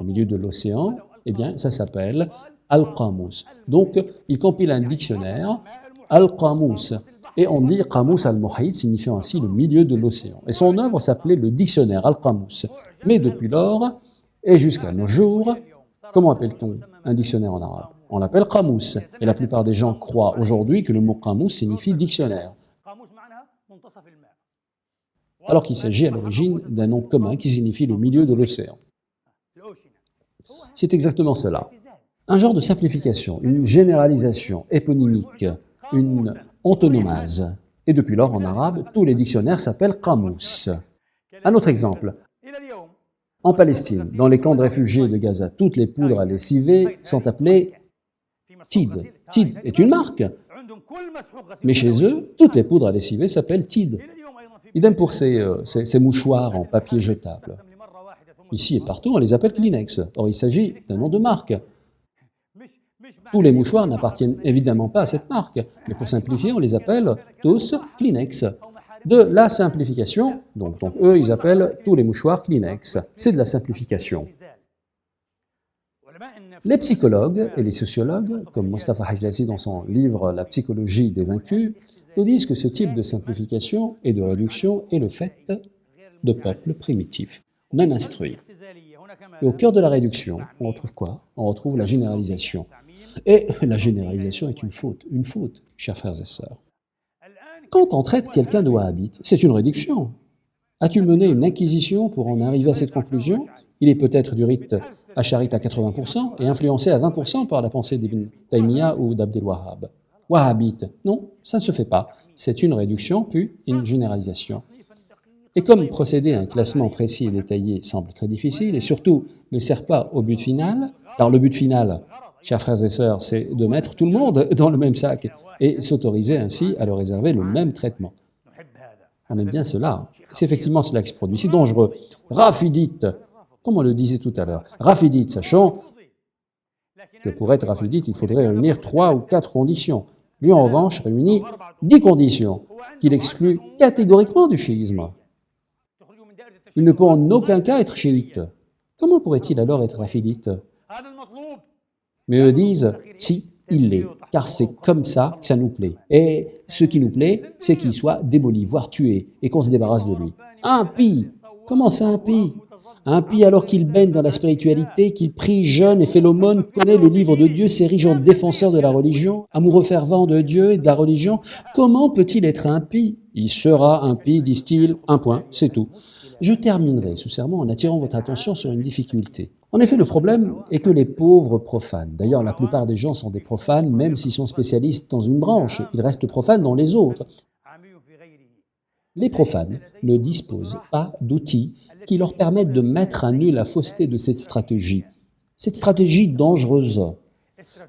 Au milieu de l'océan, eh bien, ça s'appelle Al-Qamus. Donc, il compile un dictionnaire, Al-Qamus, et on dit Qamus al-Muhit, signifiant ainsi le milieu de l'océan. Et son œuvre s'appelait le dictionnaire Al-Qamus. Mais depuis lors, et jusqu'à nos jours, comment appelle-t-on un dictionnaire en arabe? On l'appelle Qamus. Et la plupart des gens croient aujourd'hui que le mot Qamus signifie dictionnaire, alors qu'il s'agit à l'origine d'un nom commun qui signifie le milieu de l'océan. C'est exactement cela. Un genre de simplification, une généralisation éponymique, une antonomase. Et depuis lors, en arabe, tous les dictionnaires s'appellent Qamus. Un autre exemple. En Palestine, dans les camps de réfugiés de Gaza, toutes les poudres à lessiver sont appelées Tide. Tide est une marque. Mais chez eux, toutes les poudres à lessiver s'appellent Tide. Idem pour ces mouchoirs en papier jetable. Ici et partout, on les appelle Kleenex. Or, il s'agit d'un nom de marque. Tous les mouchoirs n'appartiennent évidemment pas à cette marque, mais pour simplifier, on les appelle tous Kleenex. De la simplification, donc eux, ils appellent tous les mouchoirs Kleenex. C'est de la simplification. Les psychologues et les sociologues, comme Mostafa Hajdazi dans son livre « La psychologie des vaincus », nous disent que ce type de simplification et de réduction est le fait de peuples primitifs, non instruits. Et au cœur de la réduction, on retrouve quoi? On retrouve la généralisation. Et la généralisation est une faute, chers frères et sœurs. Quand on traite quelqu'un de wahhabite, c'est une réduction. As-tu mené une inquisition pour en arriver à cette conclusion? Il est peut-être du rite acharite à 80% et influencé à 20% par la pensée d'Ibn Taymiyyah ou d'Abdel Wahhab. Wahhabite, non, ça ne se fait pas. C'est une réduction, puis une généralisation. Et comme procéder à un classement précis et détaillé semble très difficile et surtout ne sert pas au but final, car le but final, chers frères et sœurs, c'est de mettre tout le monde dans le même sac et s'autoriser ainsi à leur réserver le même traitement. On aime bien cela. C'est effectivement cela qui se produit. C'est dangereux. Rafidite, comme on le disait tout à l'heure. Rafidite, sachant que pour être rafidite, il faudrait réunir 3 ou 4 conditions. Lui, en revanche, réunit 10 conditions qu'il exclut catégoriquement du chiisme. Il ne peut en aucun cas être chiite. Comment pourrait-il alors être rafidite? Mais eux disent, si, il l'est, car c'est comme ça que ça nous plaît. Et ce qui nous plaît, c'est qu'il soit démoli, voire tué, et qu'on se débarrasse de lui. Impie! Comment ça impie? Impie alors qu'il baigne dans la spiritualité, qu'il prie, jeûne et fait l'aumône, connaît le livre de Dieu, s'érige en défenseur de la religion, amoureux fervent de Dieu et de la religion. Comment peut-il être impie? Il sera impie, disent-ils, un point, c'est tout. Je terminerai ce sermon en attirant votre attention sur une difficulté. En effet, le problème est que les pauvres profanes, d'ailleurs la plupart des gens sont des profanes, même s'ils sont spécialistes dans une branche, ils restent profanes dans les autres. Les profanes ne disposent pas d'outils qui leur permettent de mettre à nu la fausseté de cette stratégie dangereuse.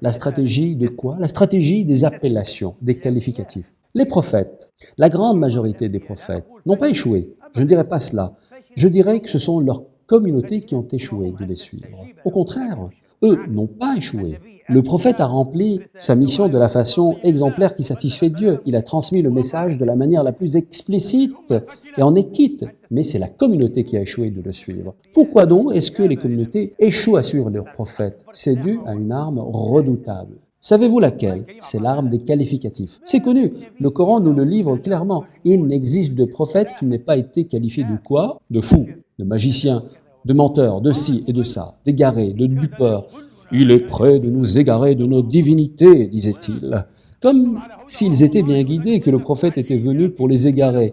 La stratégie de quoi? La stratégie des appellations, des qualificatifs. Les prophètes, la grande majorité des prophètes, n'ont pas échoué. Je ne dirais pas cela. Je dirais que ce sont leurs communautés qui ont échoué de les suivre. Au contraire, eux n'ont pas échoué. Le prophète a rempli sa mission de la façon exemplaire qui satisfait Dieu. Il a transmis le message de la manière la plus explicite et en équite. Mais c'est la communauté qui a échoué de le suivre. Pourquoi donc est-ce que les communautés échouent à suivre leurs prophètes? C'est dû à une arme redoutable. Savez-vous laquelle? C'est l'arme des qualificatifs. C'est connu. Le Coran nous le livre clairement. Il n'existe de prophète qui n'ait pas été qualifié de quoi? De fou, de magicien, de menteur, de ci et de ça, d'égaré, de dupeur. Il est prêt de nous égarer de nos divinités, disait-il. Comme s'ils étaient bien guidés, que le prophète était venu pour les égarer.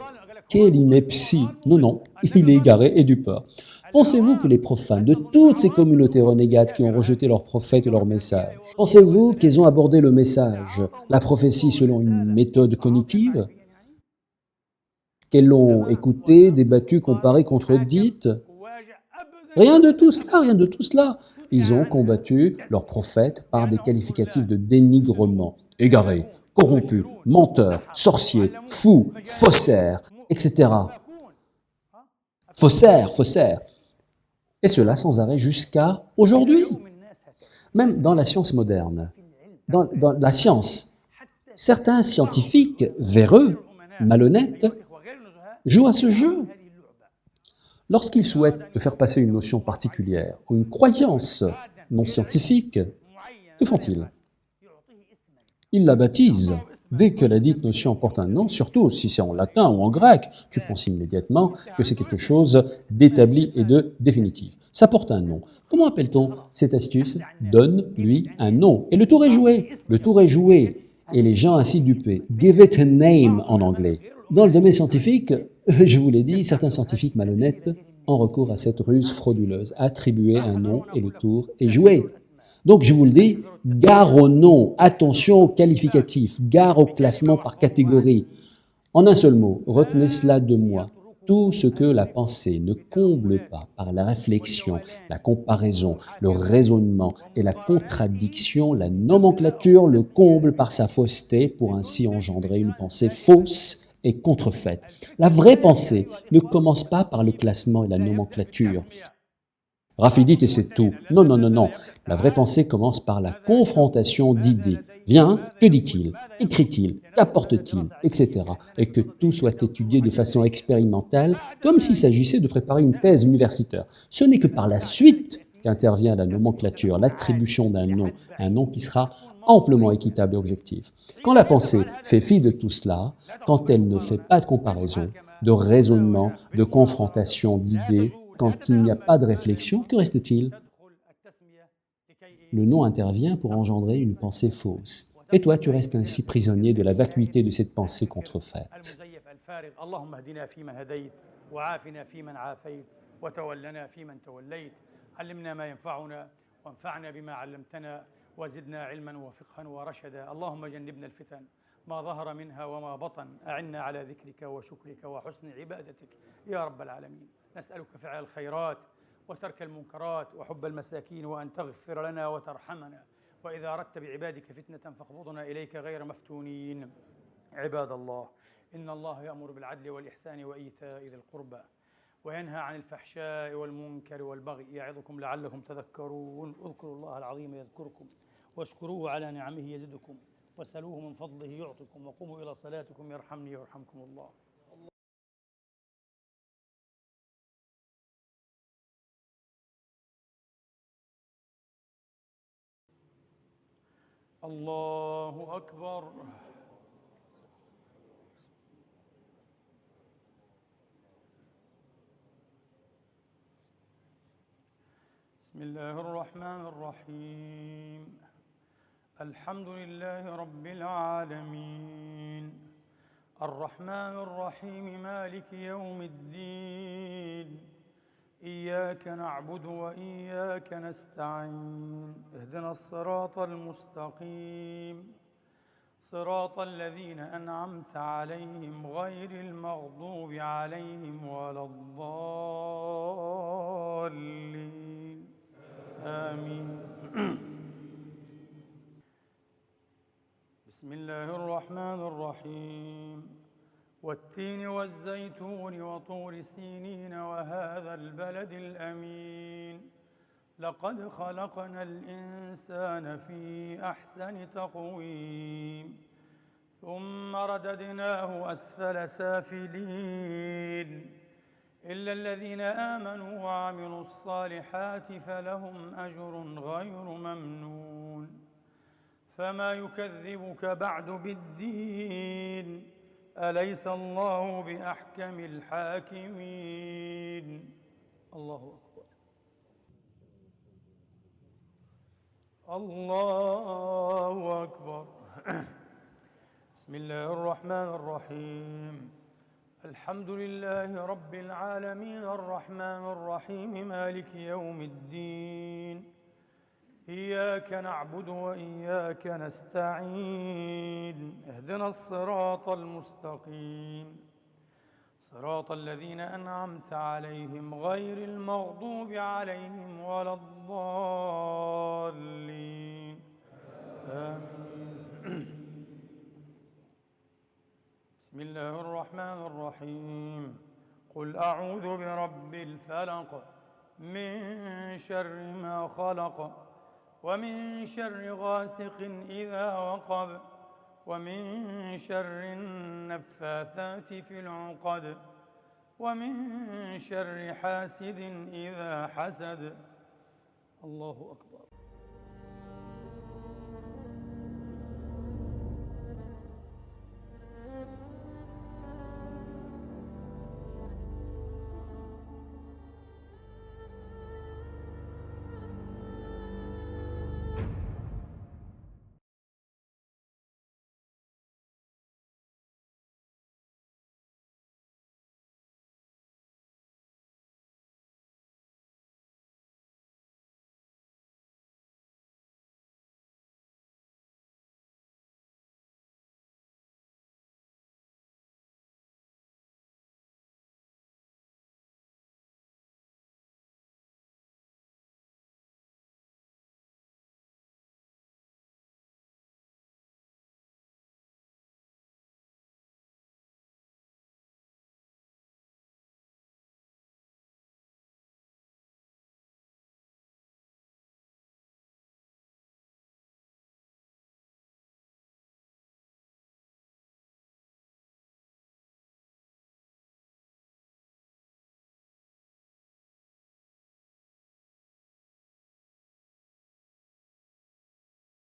Quelle ineptie! Non, il est égaré et dupeur. Pensez-vous que les profanes de toutes ces communautés renégates qui ont rejeté leur prophète et leur message, pensez-vous qu'ils ont abordé le message, la prophétie selon une méthode cognitive? Qu'elles l'ont écouté, débattu, comparé, contredite? Rien de tout cela, rien de tout cela. Ils ont combattu leur prophète par des qualificatifs de dénigrement. Égaré, corrompu, menteur, sorcier, fou, faussaire, etc. Faussaire. Et cela sans arrêt jusqu'à aujourd'hui. Même dans la science moderne, dans la science, certains scientifiques véreux, malhonnêtes, jouent à ce jeu. Lorsqu'ils souhaitent te faire passer une notion particulière ou une croyance non scientifique, que font-ils? Ils la baptisent. Dès que la dite notion porte un nom, surtout si c'est en latin ou en grec, tu penses immédiatement que c'est quelque chose d'établi et de définitif. Ça porte un nom. Comment appelle-t-on cette astuce? Donne-lui un nom. Et le tour est joué. Le tour est joué. Et les gens ainsi dupés. Give it a name en anglais. Dans le domaine scientifique, je vous l'ai dit, certains scientifiques malhonnêtes ont recours à cette ruse frauduleuse. Attribuer un nom et le tour est joué. Donc, je vous le dis, gare au nom, attention aux qualificatifs, gare au classement par catégorie. En un seul mot, retenez cela de moi. Tout ce que la pensée ne comble pas par la réflexion, la comparaison, le raisonnement et la contradiction, la nomenclature le comble par sa fausseté pour ainsi engendrer une pensée fausse et contrefaite. La vraie pensée ne commence pas par le classement et la nomenclature. Rafidite et c'est tout. Non. La vraie pensée commence par la confrontation d'idées. Viens, que dit-il? Qu'écrit-il? Qu'apporte-t-il? Etc. Et que tout soit étudié de façon expérimentale, comme s'il s'agissait de préparer une thèse universitaire. Ce n'est que par la suite qu'intervient la nomenclature, l'attribution d'un nom qui sera amplement équitable et objectif. Quand la pensée fait fi de tout cela, quand elle ne fait pas de comparaison, de raisonnement, de confrontation d'idées, quand il n'y a pas de réflexion, que reste-t-il? Le nom intervient pour engendrer une pensée fausse. Et toi, tu restes ainsi prisonnier de la vacuité de cette pensée contrefaite. وزدنا علما وفقها ورشدا اللهم جنبنا الفتن ما ظهر منها وما بطن أعنا على ذكرك وشكرك وحسن عبادتك يا رب العالمين نسألك فعل الخيرات وترك المنكرات وحب المساكين وأن تغفر لنا وترحمنا وإذا أردت بعبادك فتنة فاقبضنا إليك غير مفتونين عباد الله إن الله يأمر بالعدل والإحسان وإيتاء ذي القربى وينهى عن الفحشاء والمنكر والبغي يعظكم لعلكم تذكرون اذكروا الله العظيم يذكركم واشكروه على نعمه يزدكم واسألوه من فضله يعطكم، وقوموا إلى صلاتكم يرحمني ويرحمكم الله. الله أكبر. بسم الله الرحمن الرحيم. الحمد لله رب العالمين، الرحمن الرحيم، مالك يوم الدين، إياك نعبد وإياك نستعين، اهدنا الصراط المستقيم، صراط الذين أنعمت عليهم غير المغضوب عليهم ولا الضالين، آمين. بسم الله الرحمن الرحيم. والتين والزيتون وطور سينين وهذا البلد الأمين، لقد خلقنا الإنسان في أحسن تقويم، ثم رددناه أسفل سافلين، إلا الذين آمنوا وعملوا الصالحات فلهم أجر غير ممنون. فما يكذبك بعد بالدين، أليس الله بأحكم الحاكمين. الله أكبر. الله أكبر. بسم الله الرحمن الرحيم. الحمد لله رب العالمين، الرحمن الرحيم، مالك يوم الدين، إياك نعبد وإياك نستعين، اهدنا الصراط المستقيم، صراط الذين أنعمت عليهم غير المغضوب عليهم ولا الضالين، آمين. بسم الله الرحمن الرحيم. قل أعوذ برب الفلق، من شر ما خلق، ومن شر غاسق إذا وقب، ومن شر النفاثات في العقد، ومن شر حاسد إذا حسد. الله أكبر.